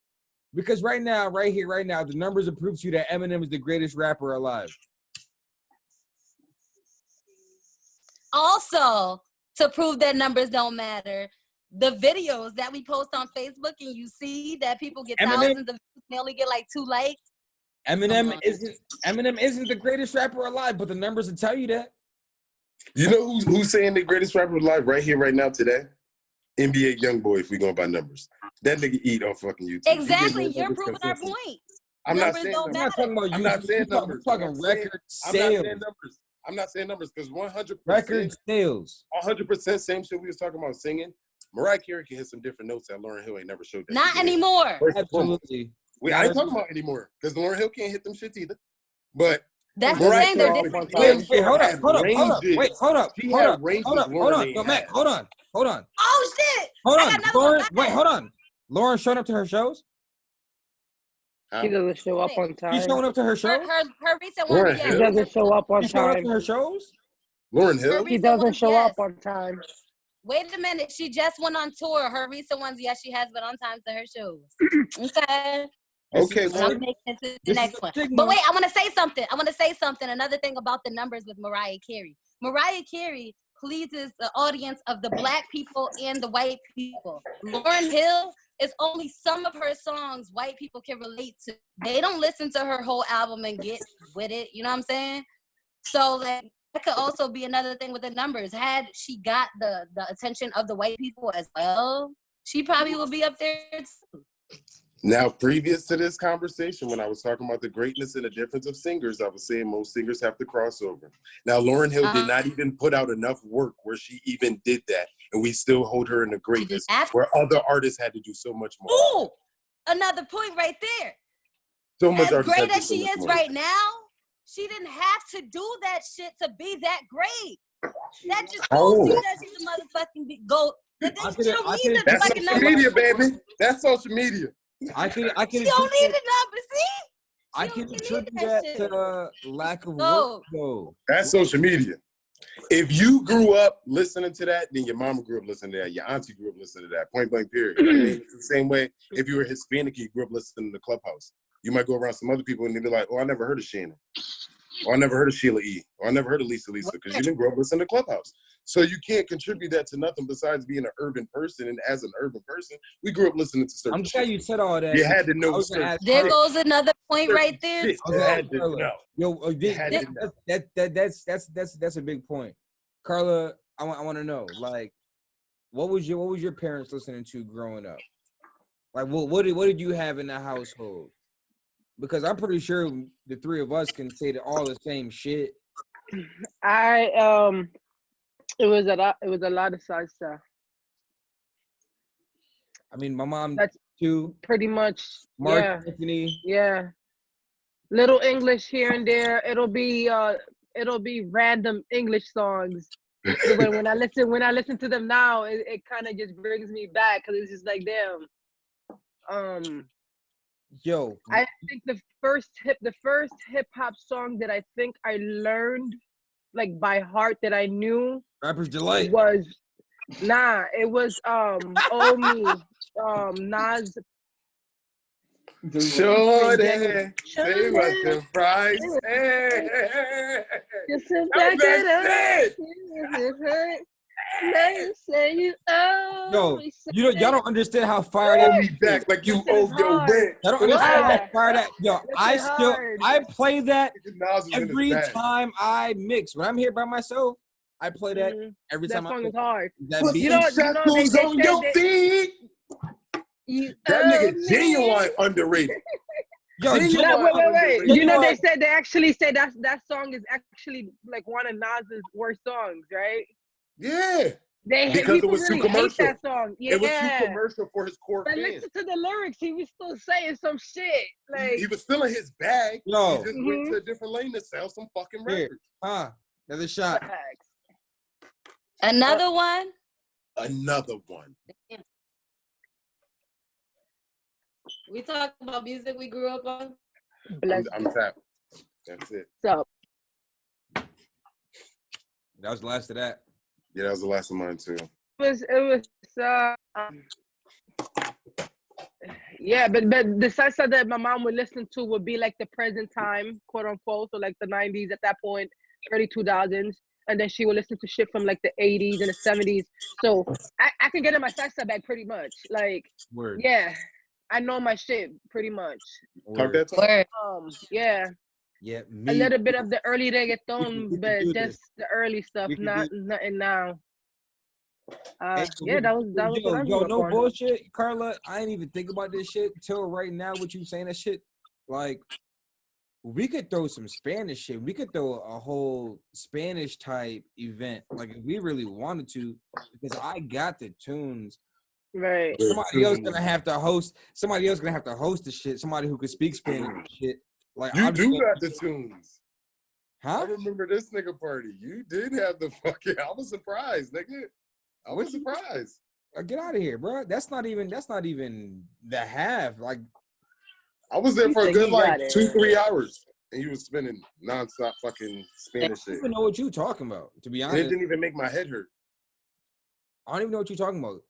Because right now, the numbers will prove to you that Eminem is the greatest rapper alive. Also, to prove that numbers don't matter, the videos that we post on Facebook and you see that people get thousands of views, they only get like 2 likes. Eminem isn't the greatest rapper alive, but the numbers will tell you that. You know who's saying the greatest rapper alive right here, right now, today? NBA Youngboy, if we going by numbers. That nigga eat on fucking YouTube. Exactly, you're proving our point. I'm not Numbers saying don't numbers. I'm not talking about I'm YouTube. not saying numbers. I'm talking record sales. I'm not saying numbers because 100% Record sales. 100% same shit we was talking about singing. Mariah Carey can hit some different notes that Lauryn Hill ain't never showed that. Not anymore. Absolutely. I ain't talking about anymore because Lauryn Hill can't hit them shits either. But that's the Mariah thing. They're Carey different. Wait, hold up. Wait, hold up. She had ranges Lauryn ain't No, Mac, had. hold on. Oh shit! Hold I on. got another one. Lauren, wait, hold on. Lauren showed up to her shows? Huh? She doesn't show up on She's time. showing up to her show. Her recent Lauren ones, She yes. Hill? doesn't show up on She's showing up time. to her shows. Lauren Her Hill? She recent doesn't ones, show yes. up on time. Wait a minute, she just went on tour. Her recent ones, yes, she has been on time to her shows. Okay. Okay, But I'm Lauren. taking it to the This is next a one. stigma. But wait, I want to say something. Another thing about the numbers with Mariah Carey. Mariah Carey pleases the audience of the black people and the white people. Lauryn Hill is only some of her songs white people can relate to. They don't listen to her whole album and get with it. You know what I'm saying? So like that could also be another thing with the numbers. Had she got the attention of the white people as well, she probably would be up there too. Now, previous to this conversation, when I was talking about the greatness and the difference of singers, I was saying most singers have to cross over. Now, Lauryn Hill did not even put out enough work where she even did that, and we still hold her in the greatness where other artists had to do so much more. Ooh, another point right there. So much As great had to as do she so much is more. right now, she didn't have to do that shit to be that great. That just proves to you that she's a motherfucking goat. That she don't need the That's fucking social numbers. media, baby. That's social media. I can She don't need the numbers, see? I She can don't need attribute that that shit. to lack of So- work, though. That's social media. If you grew up listening to that, then your mama grew up listening to that. Your auntie grew up listening to that. Point blank, period. I mean, it's the same way if you were Hispanic, you grew up listening to the Clubhouse. You might go around some other people and they'd be like, oh, I never heard of Shannon. Or I never heard of Sheila E. Or I never heard of Lisa, because you didn't grow up listening to Clubhouse. So you can't contribute that to nothing besides being an urban person. And as an urban person, we grew up listening to certain I'm glad shit. you said all that. You had to know I was gonna certain ask There Carla. goes another point right there. shit. You had to know. Yo, You had to know. that's a big point, Carla. I want to know, like, what was your parents listening to growing up? Like, what did you have in the household? Because I'm pretty sure the three of us can say all the same shit. It was a lot of salsa. I mean, my mom That's too. pretty much. Mark Yeah, Anthony. yeah. Little English here and there. It'll be random English songs. when I listen to them now, it kind of just brings me back because it's just like, damn. Yo, I think the first hip hop song that I think I learned like by heart that I knew Rapper's Delight. was Oh Me, Nas. Shorty, say what the price is. Just to That back was it that up. They say you owe Yo, me y'all don't understand how fire Owe that me back like you Listen, owe it's your hard. rent. Y'all don't understand Wow. how fire that. Yo, hard. I play that Nas was in his every bag. time I mix. When I'm here by myself, I play that every That time I song mix. is hard. That Put beat. You know, some shackles they on said your that- feet. You That owe nigga me. genuine underrated. Yo, Genuine No, wait. underrated. You know, they actually said that song is actually like one of Nas's worst songs, right? Yeah. Because Because it was too really hate commercial. that song. Yeah. It was too commercial for his core But fans. listen to the lyrics. He was still saying some shit. Like, He was still in his bag. Yo. He just went to a different lane to sell some fucking Here. records. Another shot. Another one. Another one. We talk about music we grew up on. I'm tapped. That's it. So That was the last of that. Yeah, that was the last of mine too. it was yeah, but the salsa that my mom would listen to would be like the present time, quote unquote, so like the 90s at that point, early 2000s, and then she would listen to shit from like the 80s and the 70s. So I can get in my salsa bag pretty much. Like, Word. yeah, I know my shit pretty much. Talk that talk. Word. Yeah, Yeah, a me. little bit of the early We reggaeton, can but do just this. the early stuff, We can nothing now. Hey, Yeah, that was what I grew up no on. bullshit, Carla. I didn't even think about this shit till right now. What you saying that shit? Like, we could throw some Spanish shit. We could throw a whole Spanish type event, like if we really wanted to, because I got the tunes. Right. Somebody else gonna have to host. Somebody else gonna have to host the shit. Somebody who could speak Spanish and shit. Like You I'm do just- got the tunes. I huh? remember this nigga party. You did have the fucking. I was surprised, nigga. I was surprised. Get out of here, bro. That's not even the half. Like I was there He for a said good he like got it. 2-3 hours, and you was spinning nonstop fucking Spanish I don't shit. even know what you're talking about, to be And it honest. didn't even make my head hurt. I don't even know what you're talking about.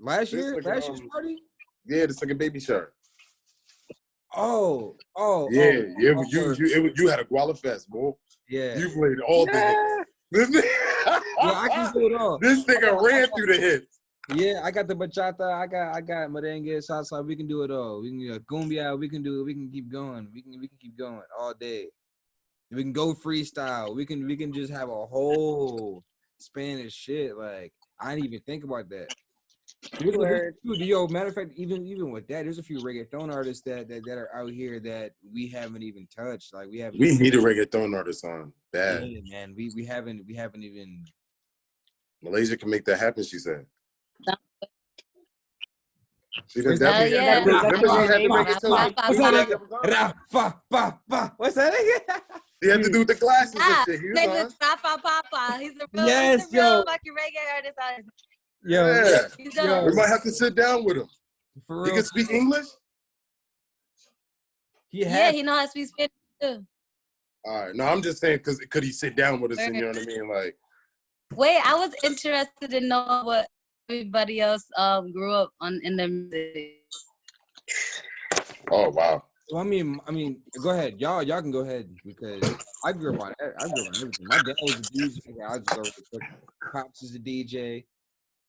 Last This year? nigga, Last year's party? Yeah, the second baby shower. Oh, Yeah, you had a Guala Fest, boy. yeah. You played all the hits. This Yeah, I can do it all. This nigga ran through the hits. Yeah, I got the bachata, I got merengue, salsa. We can do it all. We can cumbia. We can keep going. We can keep going all day. We can go freestyle. We can just have a whole Spanish shit. Like I didn't even think about that. Yo, matter of fact, even with that, there's a few reggaeton artists that are out here that we haven't even touched. Like we need a reggaeton artist on. Bad. Yeah, man. We haven't even. Malaysia can make that happen, she said. She done What's definitely that? remember she had the reggaeton. What's that again? What's that again? He had to do with the glasses and shit. He was Name on. is Rafa Papa. He's the real, Yes, he's the real yo. fucking reggae artist. Yo, Yeah. He's yo. done. We might have to sit down with him. For He real. can speak English? Yeah, he know how to speak Spanish too. All right. No, I'm just saying, because could he sit down with us and you know what I mean? Like, Wait, I was interested to know what everybody else grew up on in the music. oh, wow. Well, I mean, go ahead, y'all can go ahead because I grew up on everything. My dad was a DJ. Okay, I'll just go real quick. Pops is a DJ.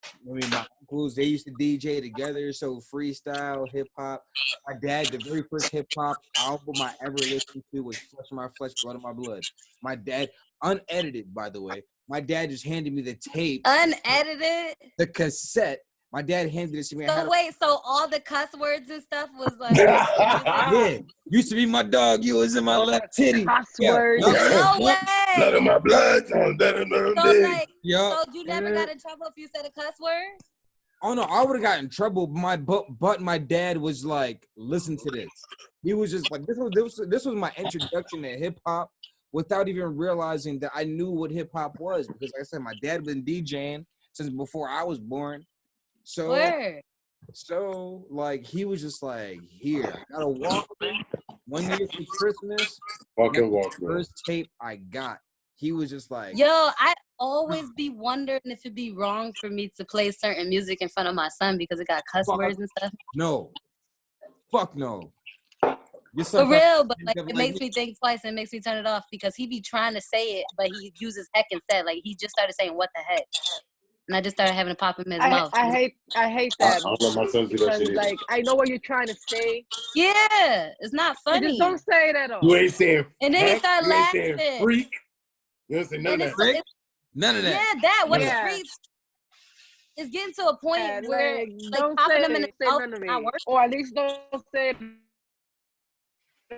I mean, my uncles, they used to DJ together, so freestyle, hip hop. My dad, the very first hip hop album I ever listened to was Flesh of My Flesh, Blood of My Blood. My dad, unedited, by the way. My dad just handed me the tape, Unedited. the cassette. My dad handed it to me. So wait, so all the cuss words and stuff was like, Yeah, used to be my dog. You was in my left titty. Password. no way. Blood of my blood. So like, Yeah. so you never got in trouble if you said a cuss word? Oh no, I would have gotten in trouble. But my dad was like, listen to this. He was just like, this was my introduction to hip hop without even realizing that I knew what hip hop was because, like I said, my dad been DJing since before I was born. So like he was just like, here, I got a Walkman 1 year for Christmas. Fucking Walkman. Walkman. First tape I got. He was just like, yo, I always be wondering if it'd be wrong for me to play certain music in front of my son because it got cuss words and stuff. No. Fuck no. For real, but like it makes me think twice and makes me turn it off because he be trying to say it, but he uses heck instead. Like he just started saying what the heck. And I just started having to pop him in his mouth. I hate that. I don't let my sons do that Because shit. like I know what you're trying to say. Yeah, it's not funny. Just don't say it at all. You ain't saying And then he started you ain't laughing. saying freak. You don't say none of that. None of that. Yeah, that what Yeah. the freaks is getting to a point Yeah, where like don't popping say, them in the say mouth none of is not me. working. Or at least don't say it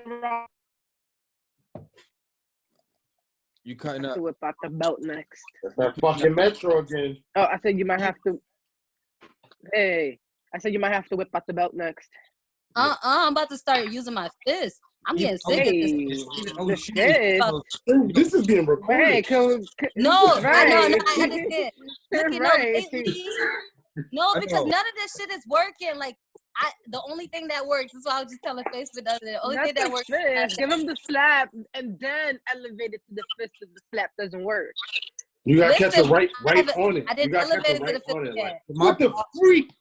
wrong. You cutting up. To whip out the belt next. That's that fucking Metro again. Oh, I said you might have to. Hey, I said you might have to whip out the belt next. I'm about to start using my fist. I'm getting sick of this. This is being recorded. Hey, No, right. I know, I understand. Look, Right. no, because none of this shit is working. Like, the only thing that works is why I was just telling Facebook the other day. The only thing that works is give him the slap and then elevate it to the fist if the slap doesn't work. You gotta catch it right on it. I didn't elevate it to the fist yet. What the freak?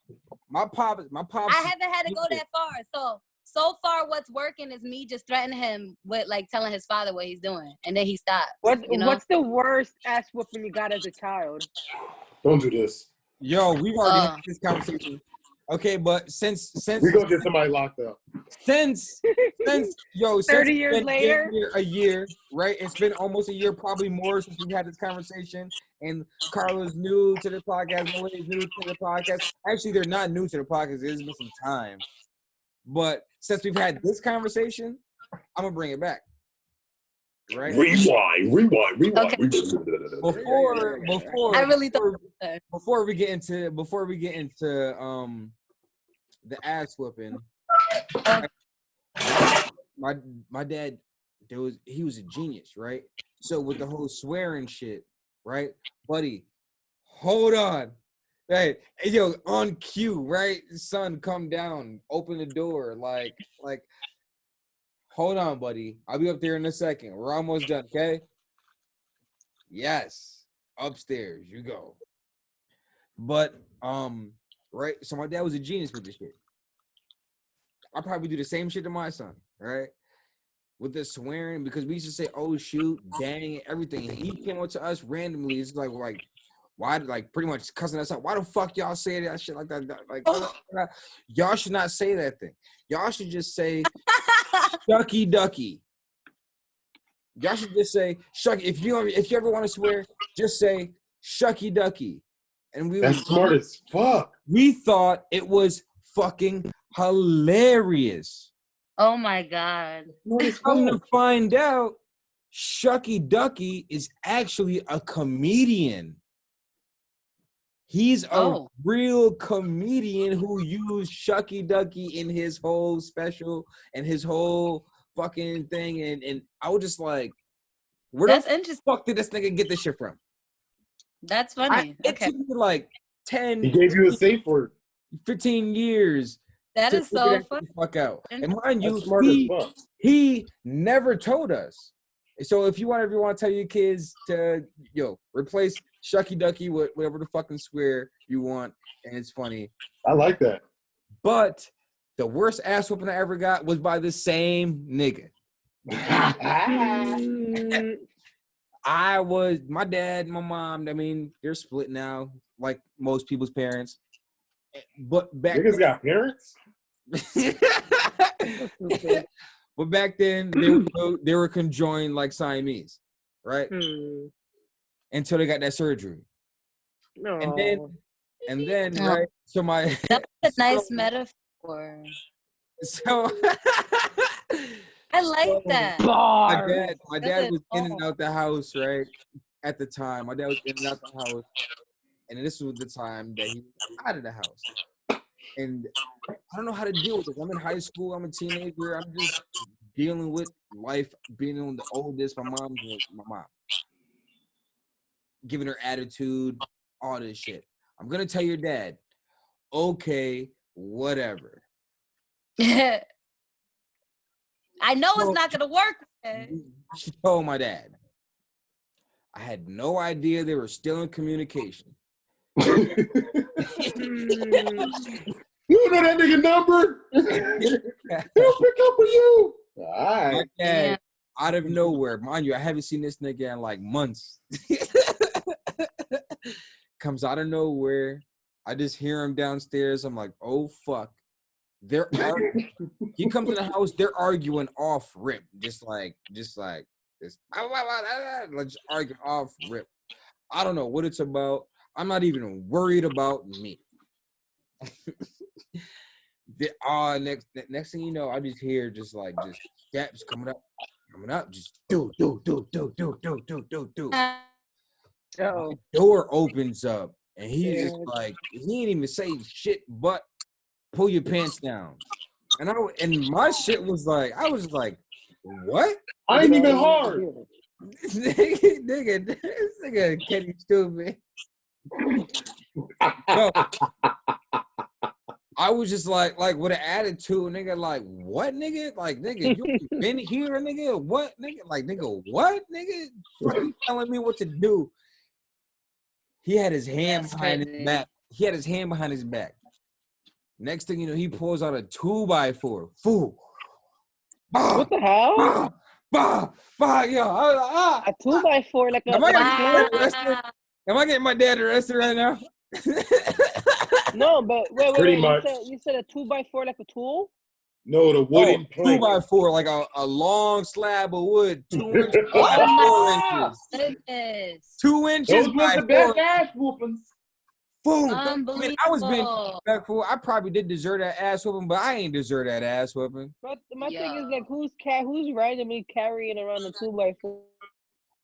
My pop. I haven't had to go that far. So far, what's working is me just threatening him with like telling his father what he's doing, and then he stops. What's the worst ass whooping you got as a child? Don't do this. Yo, we've already had this conversation. Okay, but since we gonna get somebody locked up. Since 30 years later, a year, right? It's been almost a year, probably more, since we've had this conversation. And Carla's new to the podcast. Nobody's new to the podcast. Actually, they're not new to the podcast. There's been some time, but since we've had this conversation, I'm gonna bring it back. Right? Rewind. Okay. Before I really thought before we get into the ass whooping, my dad, he was a genius, right? So with the whole swearing shit, right, buddy, hold on. Hey, yo, on cue, right? Son, come down, open the door, like Hold on, buddy. I'll be up there in a second. We're almost done, okay? Yes. Upstairs, you go. But, right? So my dad was a genius with this shit. I'll probably do the same shit to my son, right? With the swearing, because we used to say, oh, shoot, dang, everything. He came up to us randomly. It's like, why, like, pretty much cussing us out. Why the fuck y'all say that shit like that? Like, y'all should not say that thing. Y'all should just say, shucky ducky. Y'all should just say, shucky. If you ever want to swear, just say, shucky ducky. And That's smart as fuck. We thought it was fucking hilarious. Oh my God. Come to find out, Shucky Ducky is actually a comedian. He's a real comedian who used Shucky Ducky in his whole special and his whole fucking thing. And I was just like, where the fuck did this nigga get this shit from? That's funny. It took me like 10. He gave you a safe word. 15 years. That is so funny. Fuck out. And mind you, he never told us. So if you ever want to tell your kids to replace Shucky Ducky with whatever the fucking swear you want, and it's funny. I like that. But the worst ass whooping I ever got was by the same nigga. My dad, my mom, I mean, they're split now, like most people's parents. But back niggas got parents? But back then they were conjoined like Siamese, right? Until they got that surgery. No. And then right. So that was a nice metaphor. So I like that. My dad was in and out the house, right? At the time, my dad was in and out the house, and this was the time that he was out of the house. And I don't know how to deal with it. I'm in high school. I'm a teenager. I'm just dealing with life, being the oldest. My mom, giving her attitude, all this shit. I'm gonna tell your dad, okay, whatever. I know it's not gonna work. She told my dad. I had no idea they were still in communication. You know that nigga number? He'll pick up for you. All right. My dad, out of nowhere, mind you, I haven't seen this nigga in like months. Comes out of nowhere. I just hear him downstairs. I'm like, oh fuck. They're arguing. He comes in the house, they're arguing off rip. Just arguing off rip. I don't know what it's about. I'm not even worried about me. Next thing you know, I just hear just steps coming up, just do. The door opens up and he's just like, he ain't even say shit but pull your pants down. And my shit was like, I was like, what? I ain't even hard. This nigga Kenny stupid. No. I was just like with an attitude, nigga, like, what, nigga? Like, nigga, you been here, nigga? What, nigga? Like, nigga, what, nigga? You telling me what to do? He had his hand behind his back. Next thing you know, he pulls out a 2x4. Fool. What the hell? Yo, a 2x4 like a. Am I getting my dad arrested right now? No, but wait. Pretty much. You said a 2x4 like a tool? No, the wooden plank. 2x4, like a long slab of wood, 2 inches by 4 inches. 2 inches Those by the 4 best ass whoopings. Fool. I mean, I was being respectful. I probably did deserve that ass whooping, but I ain't deserve that ass whooping. But my thing is like, who's randomly carrying around a 2x4?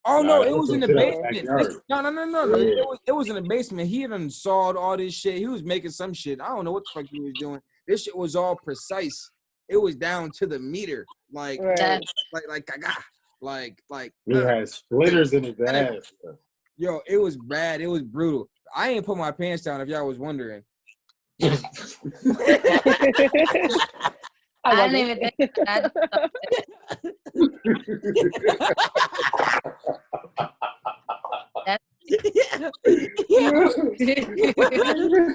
Oh no, it was in the basement. No. It was in the basement. He had installed all this shit. He was making some shit. I don't know what the fuck he was doing. This shit was all precise. It was down to the meter. Like. He had splinters in his ass. Yo, it was bad. It was brutal. I ain't put my pants down if y'all was wondering. I didn't even think that. Nigga,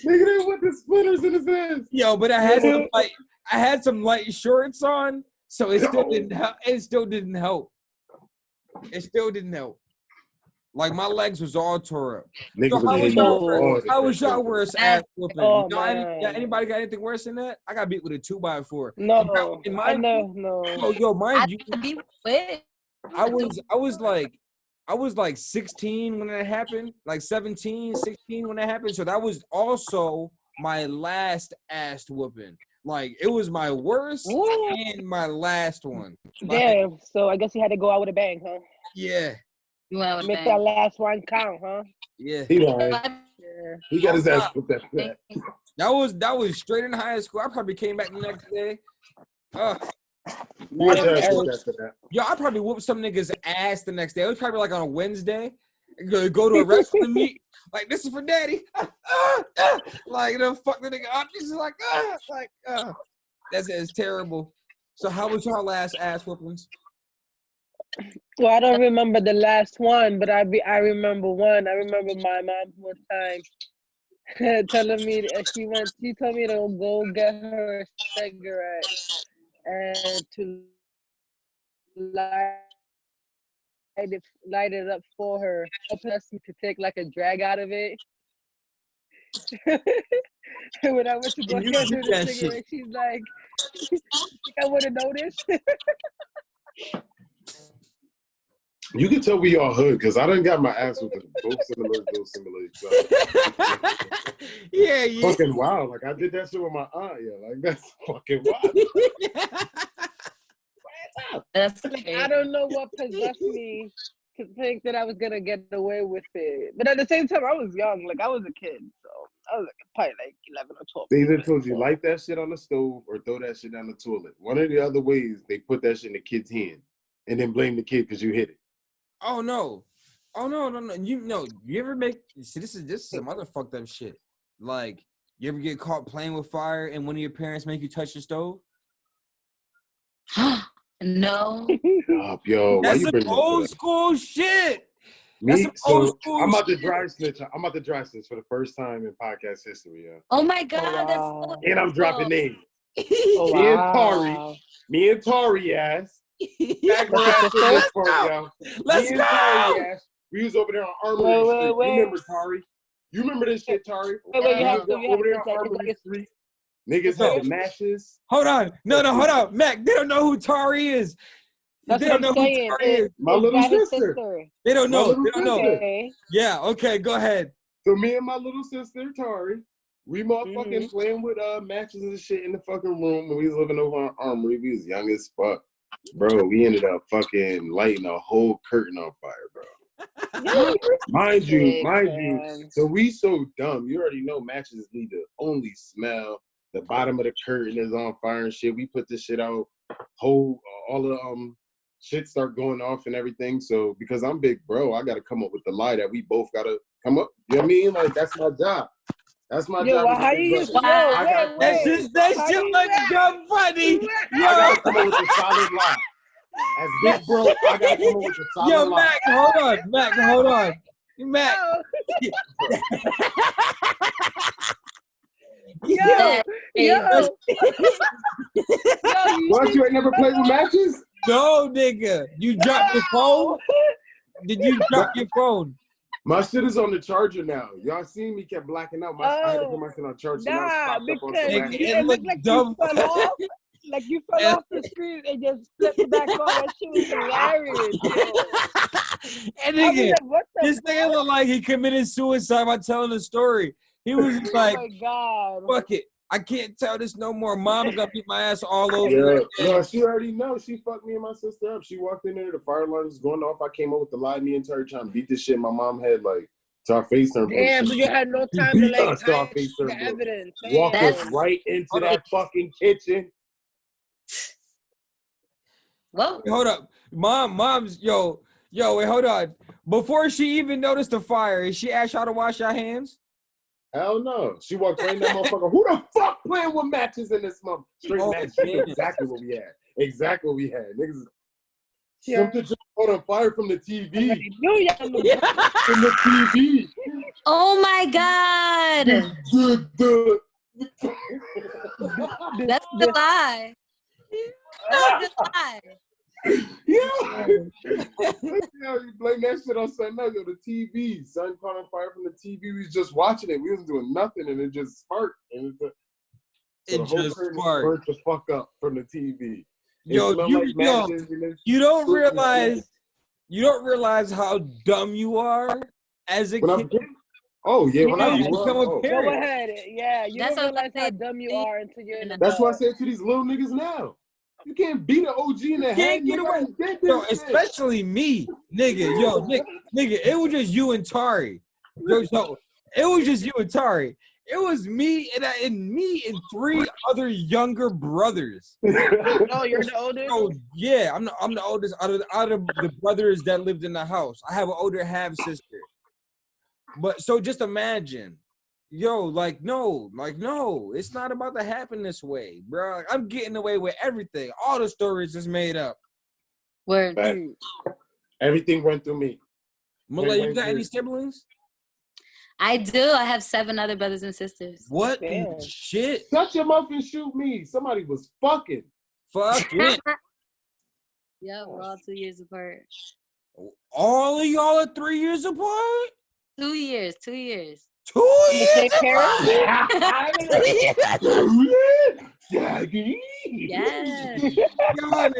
they with the splinters in his ass. Yo, but I had some light shorts on, so it still didn't help. It still didn't help. It still didn't help. Like my legs was all tore up. Nigga So was hitting you hard. how was y'all worst ass whooping? Oh, Anybody got anything worse than that? I got beat with a 2x4. No, And I know, no. Yo, mind you, With. I was like 16 when that happened, like 17, 16 when that happened. So that was also my last ass whooping. Like it was my worst and my last one. Like, Damn. So I guess you had to go out with a bang, huh? yeah. You went with Make that last one count, huh? Yeah. He lied. Yeah. He got his ass put that fat. That was straight in high school. I probably came back the next day. You got your ass put after that. Yo, I probably whooped some niggas ass the next day. It was probably like on a Wednesday. Go to a wrestling meet. Like, this is for daddy. Like, you know, fuck the nigga up. He's just like, That's terrible. So how was y'all last ass whoopings? Well, I don't remember the last one, but I remember one. I remember my mom one time telling me she told me to go get her a cigarette and to light it up for her. Helped me to take like a drag out of it. And when I went to go And you get do her the that cigarette, shit. she's like, "You think I would have noticed?" You can tell we all hood because I done got my ass with both similar. Yeah. Fucking wild. Like I did that shit with my aunt. Yeah, like that's fucking wild. That's I don't know what possessed me to think that I was gonna get away with it, but at the same time, I was young. Like I was a kid, so I was like probably like 11 or 12. They either told you light that shit on the stove or throw that shit down the toilet. One of the other ways they put that shit in the kid's hand and then blame the kid because you hit it. Oh no. You ever make this is some other fucked up shit. Like, you ever get caught playing with fire and one of your parents make you touch the stove? No. Stop, yo. Why That's you some bring old school shit. Me, That's some old school I'm about shit. to dry snitch. I'm about to dry snitch for the first time in podcast history, yo. Oh my God, wow. that's so And I'm dropping names. Oh, Me and Tari ass. Back That's ass your in this sister? part, yo. Let's Me and go. Tari ass. We was over there on Armory Street. Wait. You remember Tari? You remember this shit, Tari? Wait, you have to over there say, on Armory Street. Niggas had the mashes. Hold on. No, hold on. Mac, they don't know who Tari is. That's They what don't I'm know who saying. Tari is. My little sister. They don't My know. little They don't know. sister. Okay. Yeah, okay, go ahead. So me and my little sister, Tari, we motherfucking playing with matches and shit in the fucking room when we was living over on Armory. We was young as fuck. Bro, we ended up fucking lighting a whole curtain on fire, bro. Mind you. So we so dumb. You already know matches need to only smell. The bottom of the curtain is on fire and shit. We put this shit out. All the shit start going off and everything. So because I'm big bro, I gotta come up with the lie that we both gotta come up. You know what I mean? Like that's my job. That's my job. Well, how you use That's just like dumb funny. I gotta come up with a solid lie. As big bro, I gotta come up with a solid lie. Mac, hold on. Mac. Yo. What, you ain't never played with matches? No, nigga. You dropped your phone? Did you drop your phone? My shit is on the charger now. Y'all seen me kept blacking out. I had to put my shit on charger. Nah, because it looked like dumb. you fell off. Like you fell off the screen and just flipped back on. That shit was hilarious. And nigga, this nigga looked like he committed suicide by telling the story. He was just like, oh my God. Fuck it. I can't tell this no more. Mom gonna beat my ass all over. No, she already knows. She fucked me and my sister up. She walked in there, the fire alarm was going off. I came up with the lie, me and Terry trying to beat this shit. My mom had like to our face turned. Damn, but you had no time to like hide the evidence. Walk us right into that fucking kitchen. Whoa. Hold up. Mom's wait, hold on. Before she even noticed the fire, she asked y'all to wash your hands? Hell no. She walked right in that motherfucker. Who the fuck playing with matches in this month? Straight match. She knew exactly what we had. Exactly what we had. Niggas. Yeah. Something just caught on fire from the TV. I knew y'all knew. From the TV. Oh my God. That's the lie. That's the lie. Yeah. You blame that shit on something else. The TV. Something caught on fire from the TV. We was just watching it. We wasn't doing nothing, and it just sparked. And It just sparked. Burnt the fuck up from the TV. Yo, you don't realize how dumb you are as a kid. Oh yeah, when I become a parent. Go ahead. Yeah, you That's don't what realize how dumb you are until you're in the That's what I say to these little niggas now. You can't beat an OG in the head. Can't get away. Yo, especially me, nigga. Yo, nigga, it was just you and Tari. Yo, so it was just you and Tari. It was me and 3 other younger brothers. Oh, you're the oldest? So, yeah, I'm the oldest out of the brothers that lived in the house. I have an older half sister. But so just imagine, no, it's not about to happen this way, bro. I'm getting away with everything. All the stories is made up. Word. Everything went through me. Malay, you got any siblings? I do. I have 7 other brothers and sisters. What shit? Shut your mouth and shoot me. Somebody was fucking. Fuck it. Yeah, we're all 2 years apart. All of y'all are 3 years apart? 2 years. 2 years. 2 years apart? Yes. God,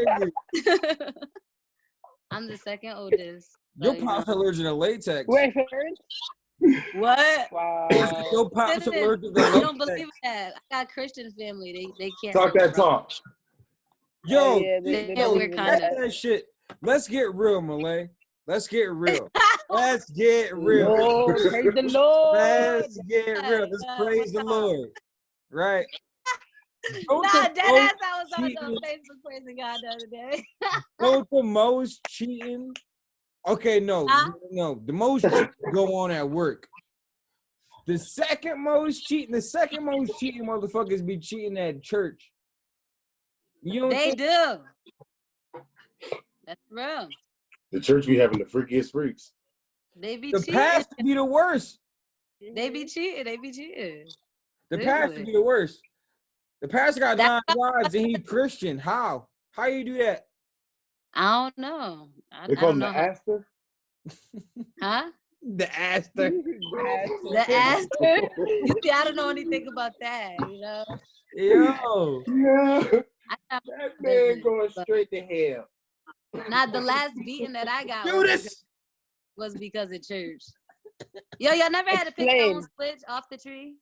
I'm the second oldest. your pops allergic to latex. Wait, parents? What? Wow. Your pops allergic to latex. You don't believe that? I got Christian family. They can't talk that talk. Yo, we're kind of that shit. Let's get real, Malay. Let's get real. Let's get real. Oh, praise the Lord. Let's get real. Let's praise the Lord. Right? Nah, deadass, I was on Facebook praising God the other day. Don't the most cheating? Okay, no. The most cheating go on at work. The second most cheating motherfuckers be cheating at church. You know They do. That's real. The church be having the freakiest freaks. They be the cheating. pastor be the worst. They be cheating. The pastor be the worst. The pastor got 9 wives and he Christian. How? How you do that? I don't know. They call him the Aster? Huh? The Aster. The Aster? You see, I don't know anything about that, you know? Yo. Yeah. That man going straight to hell. Not the last beating that I got was because of church. Yo, y'all never had to pick your own switch off the tree?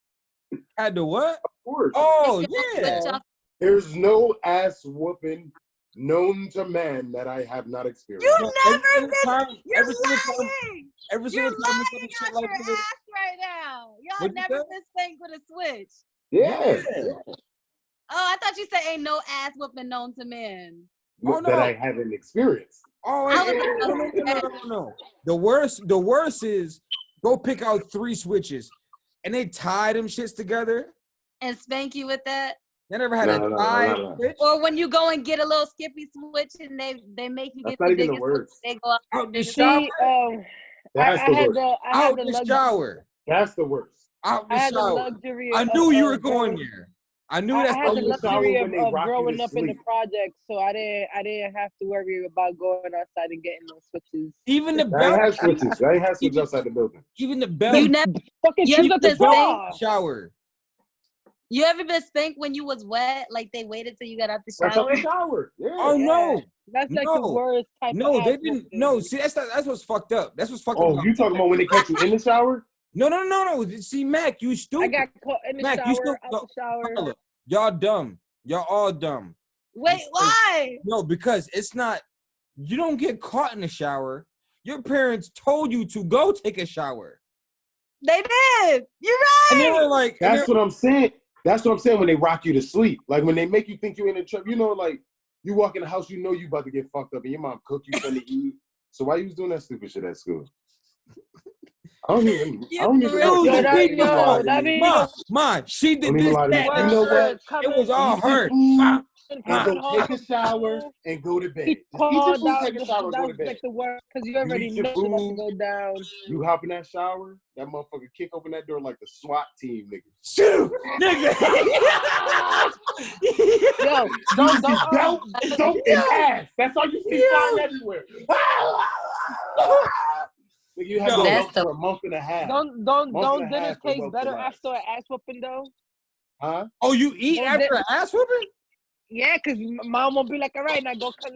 Had to what? Of course. Oh, yeah. There's no ass whooping known to man that I have not experienced. You never been. You're lying. You're lying on your ass right now. Y'all never been spanked with a switch. Yeah. Oh, I thought you said ain't no ass whooping known to men. Oh, no. That I haven't experienced. Oh, no. The worst is go pick out 3 switches and they tie them shits together and spank you with that. They never had a tie switch. Or when you go and get a little skippy switch and they make you get the biggest switch, they go out the shower. That's the worst. Out the shower. That's the worst. Out the shower. I knew you were going there. I knew that's I had the luxury of growing up in the project, so I didn't have to worry about going outside and getting those switches. Even the belt. I had switches. I had switches outside the building. Even the belt. You never fucking shower. You ever been spanked when you was wet? Like they waited till you got out the shower? Out the shower. Yeah. Oh no. That's like the worst type. No, they didn't. No, see, that's what's fucked up. That's what's fucked up. Oh, you talking about when they catch you in the shower? No. See, Mac, you stupid. I got caught in the shower. Out the shower. Y'all dumb. Y'all all dumb. Wait, why? No, because it's not. You don't get caught in the shower. Your parents told you to go take a shower. They did. You're right. And they were like, that's what I'm saying. That's what I'm saying when they rock you to sleep. Like when they make you think you're in a trap. You know, like you walk in the house, you know you about to get fucked up and your mom cook you something to eat. So why you was doing that stupid shit at school? I don't even know. Yo, Don't that even lie to me. Ma, she did Don't even this, lie to me. that, You and know the third. what? come It was all Eat the her. food Ma, and ma. go take a shower and go to bed. He Just eat your called food, out. take a shower, and go to That's bed. like the word because you You already eat your know it's about to food. go down. You hop in that shower. That motherfucker kick open that door like the SWAT team, nigga. Shoot, nigga. Yo, You see belt, soap, and ass. That's all you see flying everywhere. Nigga, you have Yo. the That's belt for a month and a half. don't dinners half the taste wealth better of life. after an ass whooping though? Huh? Oh, you eat Don't after di- an ass whooping? Yeah, cause mom won't be like, all right, now go come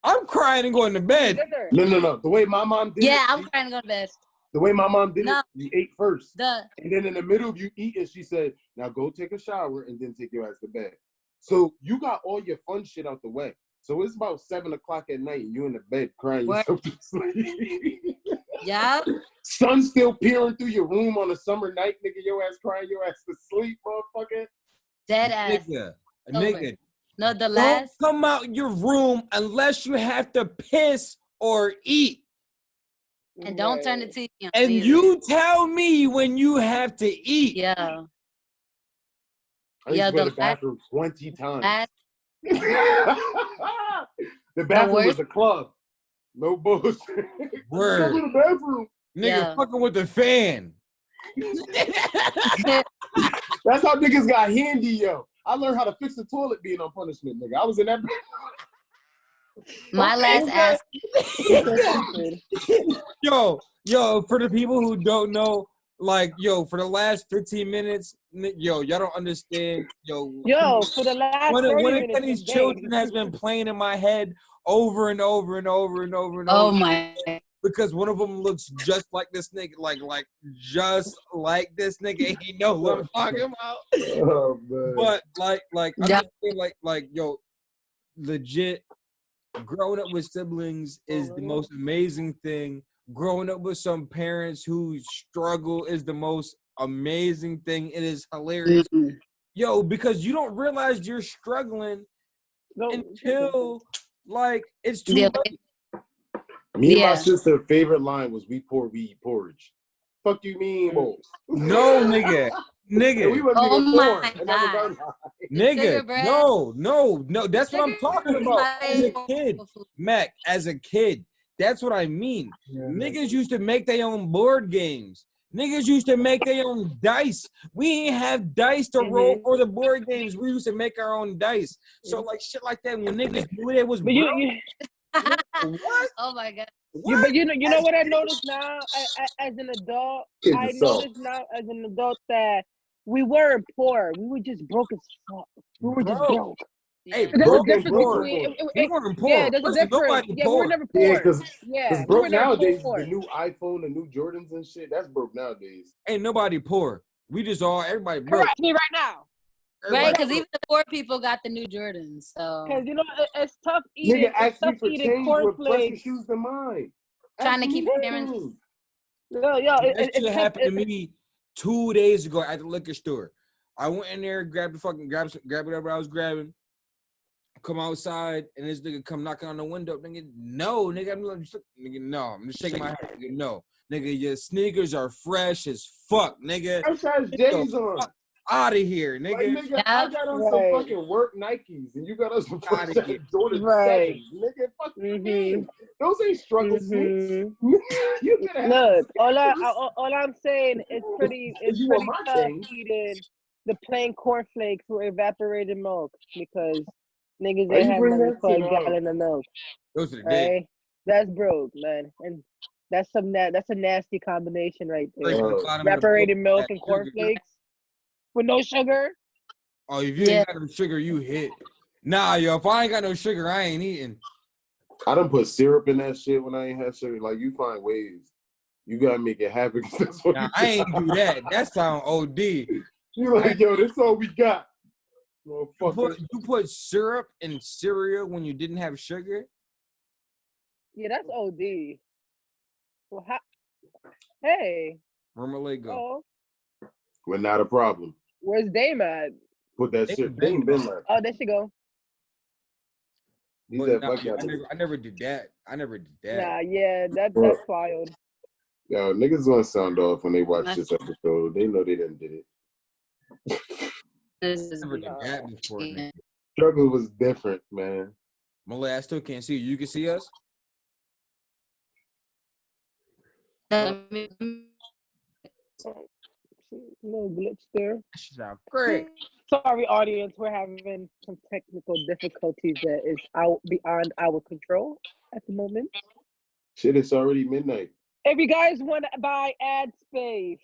I'm crying and going to bed. dinner. No. The way my mom did Yeah, it. I'm trying to go to bed. The way my mom did No. it, you ate first. The And then in the middle of you eating, she said, now go take a shower and then take your ass to bed. So you got all your fun shit out the way. So it's about 7 o'clock at night and you in the bed crying What? yourself to sleep. yeah. Sun still peering through your room on a summer night, nigga, your ass crying your ass to sleep, motherfucker. Dead ass. Nigga. No, the Don't last. come out your room unless you have to piss or eat. And don't turn the TV on. And either. you tell me when you have to eat. Yeah. I used to go to the bathroom 20 times. The bathroom was a club. No bullshit. Word. Go to the bathroom. Nigga fucking with the fan. That's how niggas got handy, yo. I learned how to fix the toilet being on punishment, nigga. I was in that. My last ass. Yo, for the people who don't know, like, for the last 15 minutes, y'all don't understand. Yo, for the last one 30 of minutes, these children has been playing in my head over and over and over and over and over. Oh my. Because one of them looks just like this nigga, like just like this nigga. And he know what I'm talking about. Oh, man. But I just feel like yo, legit, growing up with siblings is the most amazing thing. Growing up with some parents who struggle is the most amazing thing. It is hilarious. Yo, because you don't realize you're struggling until it's too late. Me and my sister's favorite line was, "We poor, we eat porridge." Fuck you mean, boy? No, nigga. We wasn't even born. Nigga, no. That's what I'm talking about. As a kid, Mac, as a kid, that's what I mean. Niggas used to make their own board games. Niggas used to make their own dice. We ain't have dice to roll for the board games. We used to make our own dice. So shit like that, when niggas knew it was broke. What? Oh my god. But you know what I noticed now as an adult? I noticed now as an adult that we weren't poor. We were just broke as fuck. We were just broke. Hey, there's broke a and difference poor. between We weren't poor. Yeah, there's a difference. Nobody Yeah, poor. we were never poor. Because we broke were never nowadays, poor. the new iPhone, the new Jordans and shit, that's broke nowadays. Ain't nobody poor. We just everybody broke. Correct me right now. Right, because even the poor people got the new Jordans. So because it's tough eating. Nigga asked me for eating change with fresher cornflakes. shoes than mine. Trying to keep parents. That shit happened to me 2 days ago at the liquor store. I went in there, grabbed whatever I was grabbing. Come outside, and this nigga come knocking on the window. Nigga, no, nigga, I'm just shaking my head. Nigga, no, nigga, your sneakers are fresh as fuck, nigga. Fresh ass J's on. Out of here, nigga. Like, nigga, I got on some fucking work Nikes, and you got on some fresh ass Jordan 7s. Nigga, fuck you mean? Those ain't struggle suits. Look, all I'm saying is pretty tough eating the plain cornflakes with evaporated milk because niggas ain't have money for a gallon of milk. Those are the days. That's broke, man, and that's a nasty combination right there. Evaporated milk and cornflakes with no sugar. Oh, if you ain't got no sugar, you hit. Nah, yo, if I ain't got no sugar, I ain't eating. I done put syrup in that shit when I ain't had sugar. Like, you find ways. You gotta make it happen. Nah, I ain't do that. That sound OD. You like, yo, this all we got. You put syrup in cereal when you didn't have sugar? Yeah, that's OD. Well, hey. Where my leg go? Oh. Well, not a problem. Where's Dame at? Put that shit. Dame been like. Oh, there she go. I never did that. Nah, yeah, that's wild. Yo, niggas gonna sound off when they watch this episode. They know they done did it. This is Never did that before. Nigga. Struggle was different, man. Malay, I still can't see you. You can see us? No glitch there. That shit sound great. Sorry, audience. We're having some technical difficulties that is out beyond our control at the moment. Shit, it's already midnight. If you guys want to buy ad space,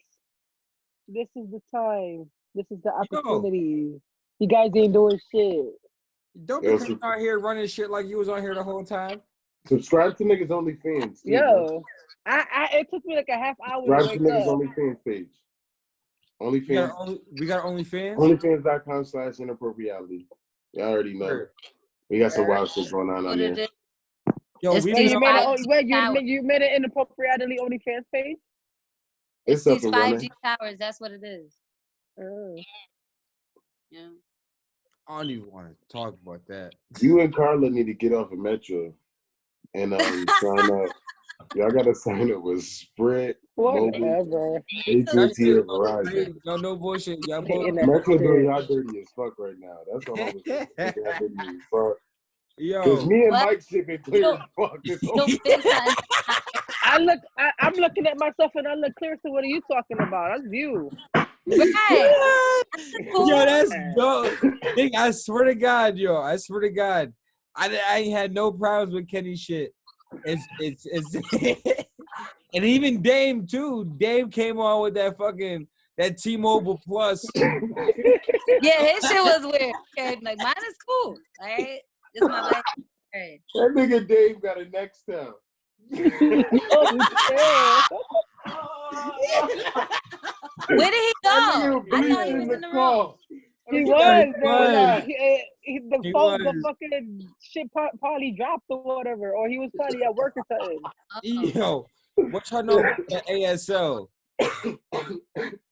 this is the time. This is the opportunity. You guys ain't doing shit. Don't be coming out here running shit like you was on here the whole time. Subscribe to niggas OnlyFans. Too, Yo, it took me like a half hour to subscribe to wake niggas up. OnlyFans page. OnlyFans. We got OnlyFans? OnlyFans.com/inappropriality. You already know. Sure. We got some wild shit going on there. Yo, you made an Inappropriality OnlyFans page? It's these 5G towers. That's what it is. Yeah. I don't even want to talk about that. You and Carla need to get off of Metro and sign up. Y'all gotta sign up with Sprint, whatever. AT&T, or Verizon. No bullshit. Y'all Metro doing y'all dirty as fuck right now. That's all I was saying. Yo, because me and Mike shit been clear as fuck. I'm looking at myself and I look clear. So what are you talking about? That's you. Right. Yo, that's dope. I swear to God, I swear to God, I ain't had no problems with Kenny shit. It's and even Dame too. Dame came on with that T-Mobile Plus. Yeah, his shit was weird. Okay, like mine is cool. All right, this is my life. All right. That nigga Dave got a next town. Where did he go? I thought he was in the room. He was. The fucking shit probably dropped or whatever, or he was probably at work or something. Yo, what y'all know about the ASL?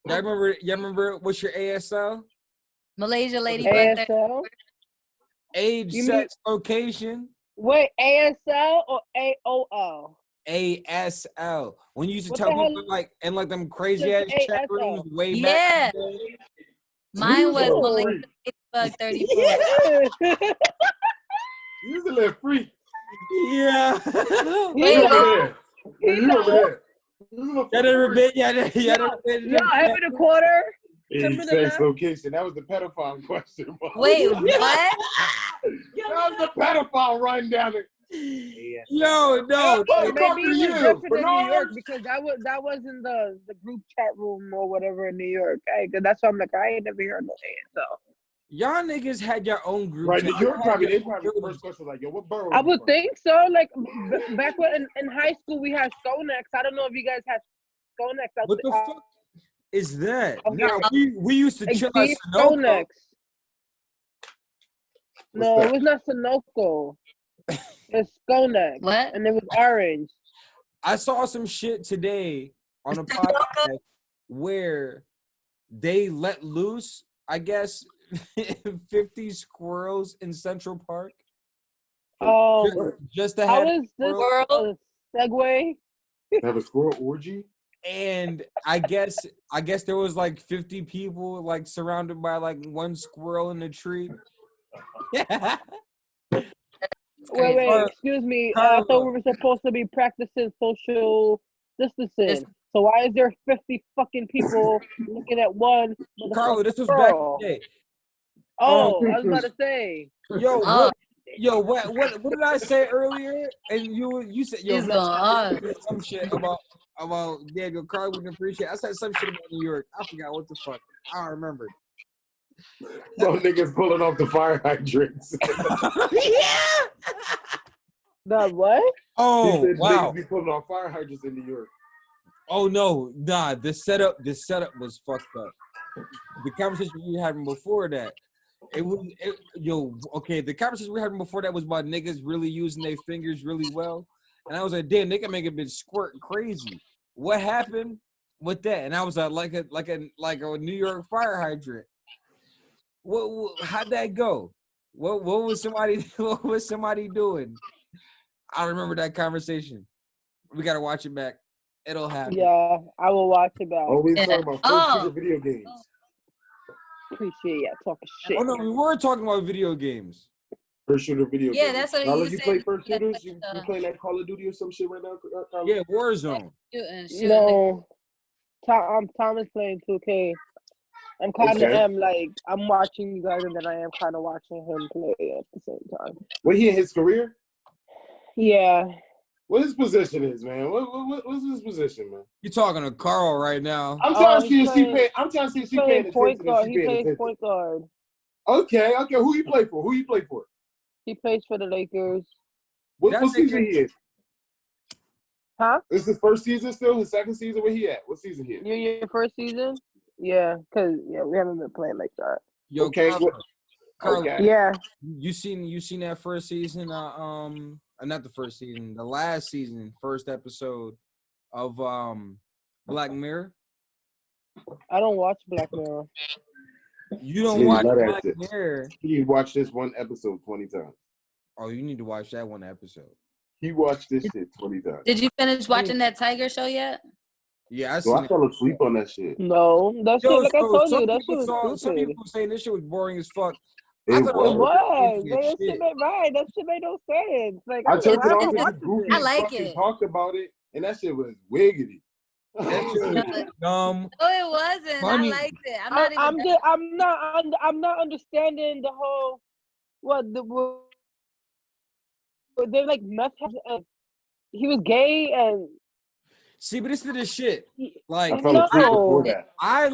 Y'all remember what's your ASL? Malaysia lady ASL? Age, sex, location. Wait, ASL or AOL? ASL. When you used to tell people in them crazy ass chat rooms way back. Yeah. Mine was Malaysia Facebook 34. You was a little freak. Yeah. You over there. Y'all never been. Every quarter. Sex location. That was the pedophile question. Wait, what? That was the pedophile run down there. Yo, no. Maybe it was different in New York because that was in the group chat room or whatever in New York. Cause that's why I'm like, I ain't never heard no ASL. Y'all niggas had your own group. Right, New York probably the first question was like, yo, what borough? I would think so. Like back when in high school we had Stonex. I don't know if you guys had Stonex. What the fuck is that? No, we used to chill at Stonex. No, it was not Sunoco. It's Stonex. What? And it was orange. I saw some shit today on a podcast where they let loose, I guess, 50 squirrels in Central Park. Oh, just to have a segue. Have a squirrel orgy? And I guess there was like 50 people like surrounded by like one squirrel in a tree. Yeah. Wait, excuse me. I thought we were supposed to be practicing social distancing. So why is there 50 fucking people looking at one? Carlo, this was back in the day. Oh, I was about to say. What did I say earlier? And you said some shit about Daniel Carlo wouldn't appreciate. I said some shit about New York. I forgot what the fuck. I don't remember. No niggas pulling off the fire hydrants. Yeah. The what? Oh, wow. Niggas be pulling off fire hydrants in New York. Oh no, nah. The setup was fucked up. The conversation we were having before that, the conversation we were having before that was about niggas really using their fingers really well, and I was like, damn, they can make a bitch squirt crazy. What happened with that? And I was like a New York fire hydrant. How'd that go? What was somebody doing? I remember that conversation. We gotta watch it back. It'll happen. Yeah, I will watch it back. Always Yeah. talking about first shooter video games. Appreciate ya talking shit. Oh no, we were talking about video games. First shooter video Yeah, games. that's what Carla, you you said. play first Yeah, shooters? You playing that Call of Duty or some shit right now, Carla? Yeah, Warzone. Shooting. No, Thomas playing 2K. I'm kind of I'm watching you guys, and then I am kind of watching him play at the same time. What he in his career? Yeah. What his position is, man? What's his position, man? You're talking to Carl right now. I'm trying to see he's if she playing- paying. I'm trying to see if she Playing paying point attention. guard. If He she paying plays attention. point guard. Okay. Who you play for? He plays for the Lakers. What That season nigga- he in? Huh? This is his first season still? His second season? Where he at? What season he in? Your first season? Yeah, cause we haven't been playing like that. Yo, Okay. Carla, Okay. Yeah. you seen that first season? Not the first season, the last season, first episode of Black Mirror. I don't watch Black Mirror. You don't Yeah, watch love that Black shit. Mirror. He watched this one episode 20 times. Oh, you need to watch that one episode. He watched this shit 20 times. Did you finish watching that Tiger show yet? Yeah, I So seen I it. fell asleep on that shit. No, that shit. Yo, Like I so told some you, that shit people was some stupid. people saying this shit was boring as fuck. It I thought It was. crazy as That shit shit. made right. That shit made no sense. Like I turned it why off am I because watching Goofy this? I like fucking it. talked about it, and that shit was wiggity. That shit was dumb. No, it wasn't. Funny. I liked it. I'm not even. I'm not understanding the whole they're like meth heads and he was gay and See, but this is the shit. I Like, fell asleep before no. that. I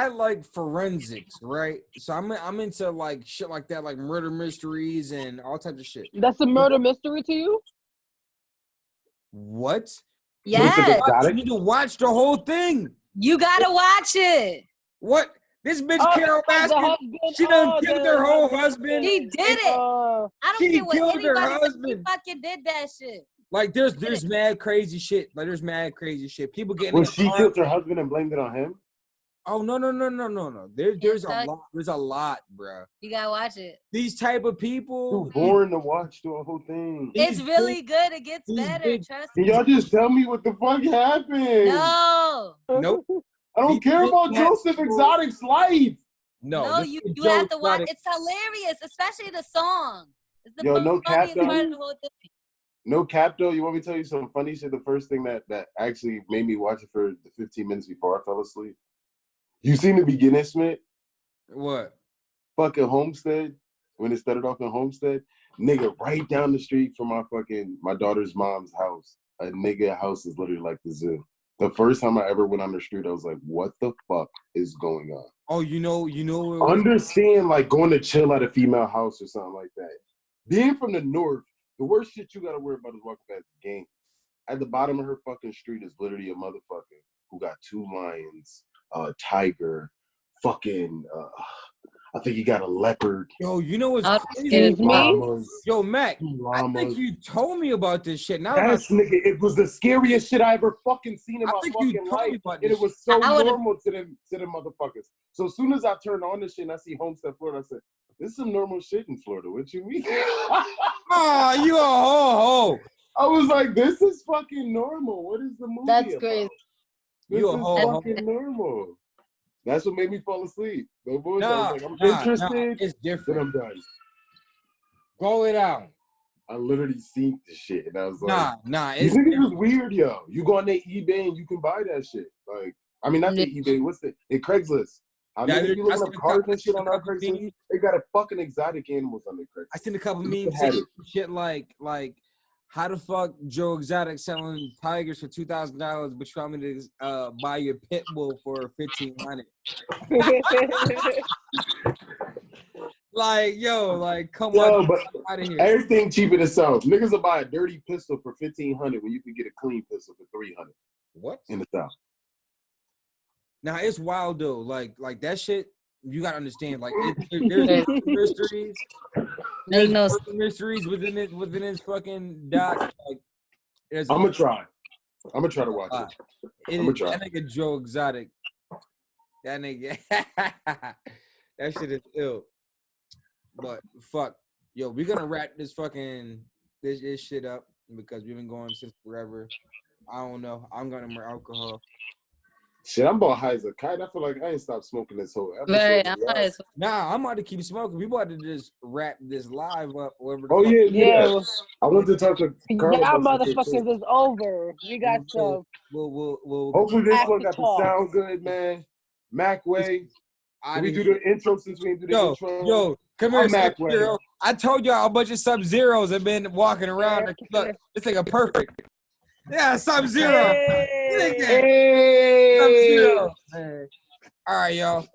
like forensics, right? So I'm into like shit like that, like murder mysteries and all types of shit. That's a murder mystery to you? What? Yes, Listen, You Exotic. need to watch the whole thing. you gotta watch it. What? This bitch Oh, Carol the Baskin, husband. she done Oh, killed the her whole husband. husband. He did it. I don't She care what killed her anybody says. He husband. fucking did that shit. Like there's mad crazy shit. Like there's mad crazy shit. People getting When in the she car. killed her husband and blamed it on him? Oh no. There's a Yes, lot. There's a lot, bro. You gotta watch it. These type of people. Too boring to watch the whole thing. It's These really good. It gets these better. big- Trust Can me. y'all just tell me what the fuck happened? No, Nope. I don't these care big about cats- Joseph Exotic's life. no, this you is you have Joe to watch. Exotic. It's hilarious, especially the song. It's the Yo, no cap, funniest though. part of the whole thing. No cap though, you want me to tell you some funny shit? The first thing that actually made me watch it for the 15 minutes before I fell asleep. You seen the beginning, Smith? What? Fucking Homestead, when it started off in Homestead, nigga, right down the street from my daughter's mom's house. A nigga house is literally like the zoo. The first time I ever went on the street, I was like, what the fuck is going on? Oh, you know. Understand, like going to chill at a female house or something like that. Being from the north, the worst shit you gotta worry about is walking past the game. At the bottom of her fucking street is literally a motherfucker who got 2 lions, tiger, fucking, I think he got a leopard. Yo, you know what's I'll crazy? get it. Me? Llamas. Yo, Mac, 2 I llamas. think you told me about this shit. Now that Yes, nigga, it was the scariest shit I ever fucking seen in I my think you fucking told me life. about And this it was so I would've- normal to them motherfuckers. So as soon as I turned on this shit and I see Homestead, Florida, I said, this is some normal shit in Florida. What you mean? Oh, you a ho ho. I was like, this is fucking normal. What is the movie That's about? crazy. This You a is ho-ho. fucking normal. That's what made me fall asleep. No bullshit. I Nah, was like, I'm nah, interested, it's then different. I'm done. Go it out. I literally seen the shit, and I was like, Nah, these it's niggas different. is weird, yo. You go on their eBay and you can buy that shit. Like, I mean, not the eBay. What's the Craigslist? How Yeah, many you I looking up seen a cars couple- and shit on our couple Craigslist? memes. They got a fucking exotic animals on their Craigslist. I seen a couple You memes had saying it. shit like how the fuck Joe Exotic selling tigers for $2,000, but you want me to buy your pit bull for $1,500? Like, yo, like come Yo, on, but out of here. everything cheaper than South. Niggas will buy a dirty pistol for $1,500 when you can get a clean pistol for $300 What? in the South. Now it's wild though. Like that shit. You gotta understand. Like there's mysteries. There's Make no mysteries within its fucking doc. Like there's. I'm gonna try. I'm gonna try to watch it. I'ma try. That nigga Joe Exotic. That nigga. That shit is ill. But fuck, yo, we're gonna wrap this shit up because we've been going since forever. I don't know. I'm gonna more alcohol. Shit, I'm about high as a kite. I feel like I ain't stopped smoking this whole episode. Very to be honest. honest. Nah, I'm about to keep smoking. We about to just wrap this live up. Whatever the Oh fuck. yeah. I want to talk to Carl Y'all about some shit, too. motherfuckers is over. We got some We'll Hopefully this one got after the talk. sound good, man. Mac Way. Can we do the intro since we didn't do the intro? Yo, come here, I'm Mac Sub-Zero. Way. I told y'all a bunch of Sub-Zeros have been walking around. Look, this thing a perfect. Yeah, Sub-Zero. Hey. Hey! Sub-Zero. Hey. All right, y'all.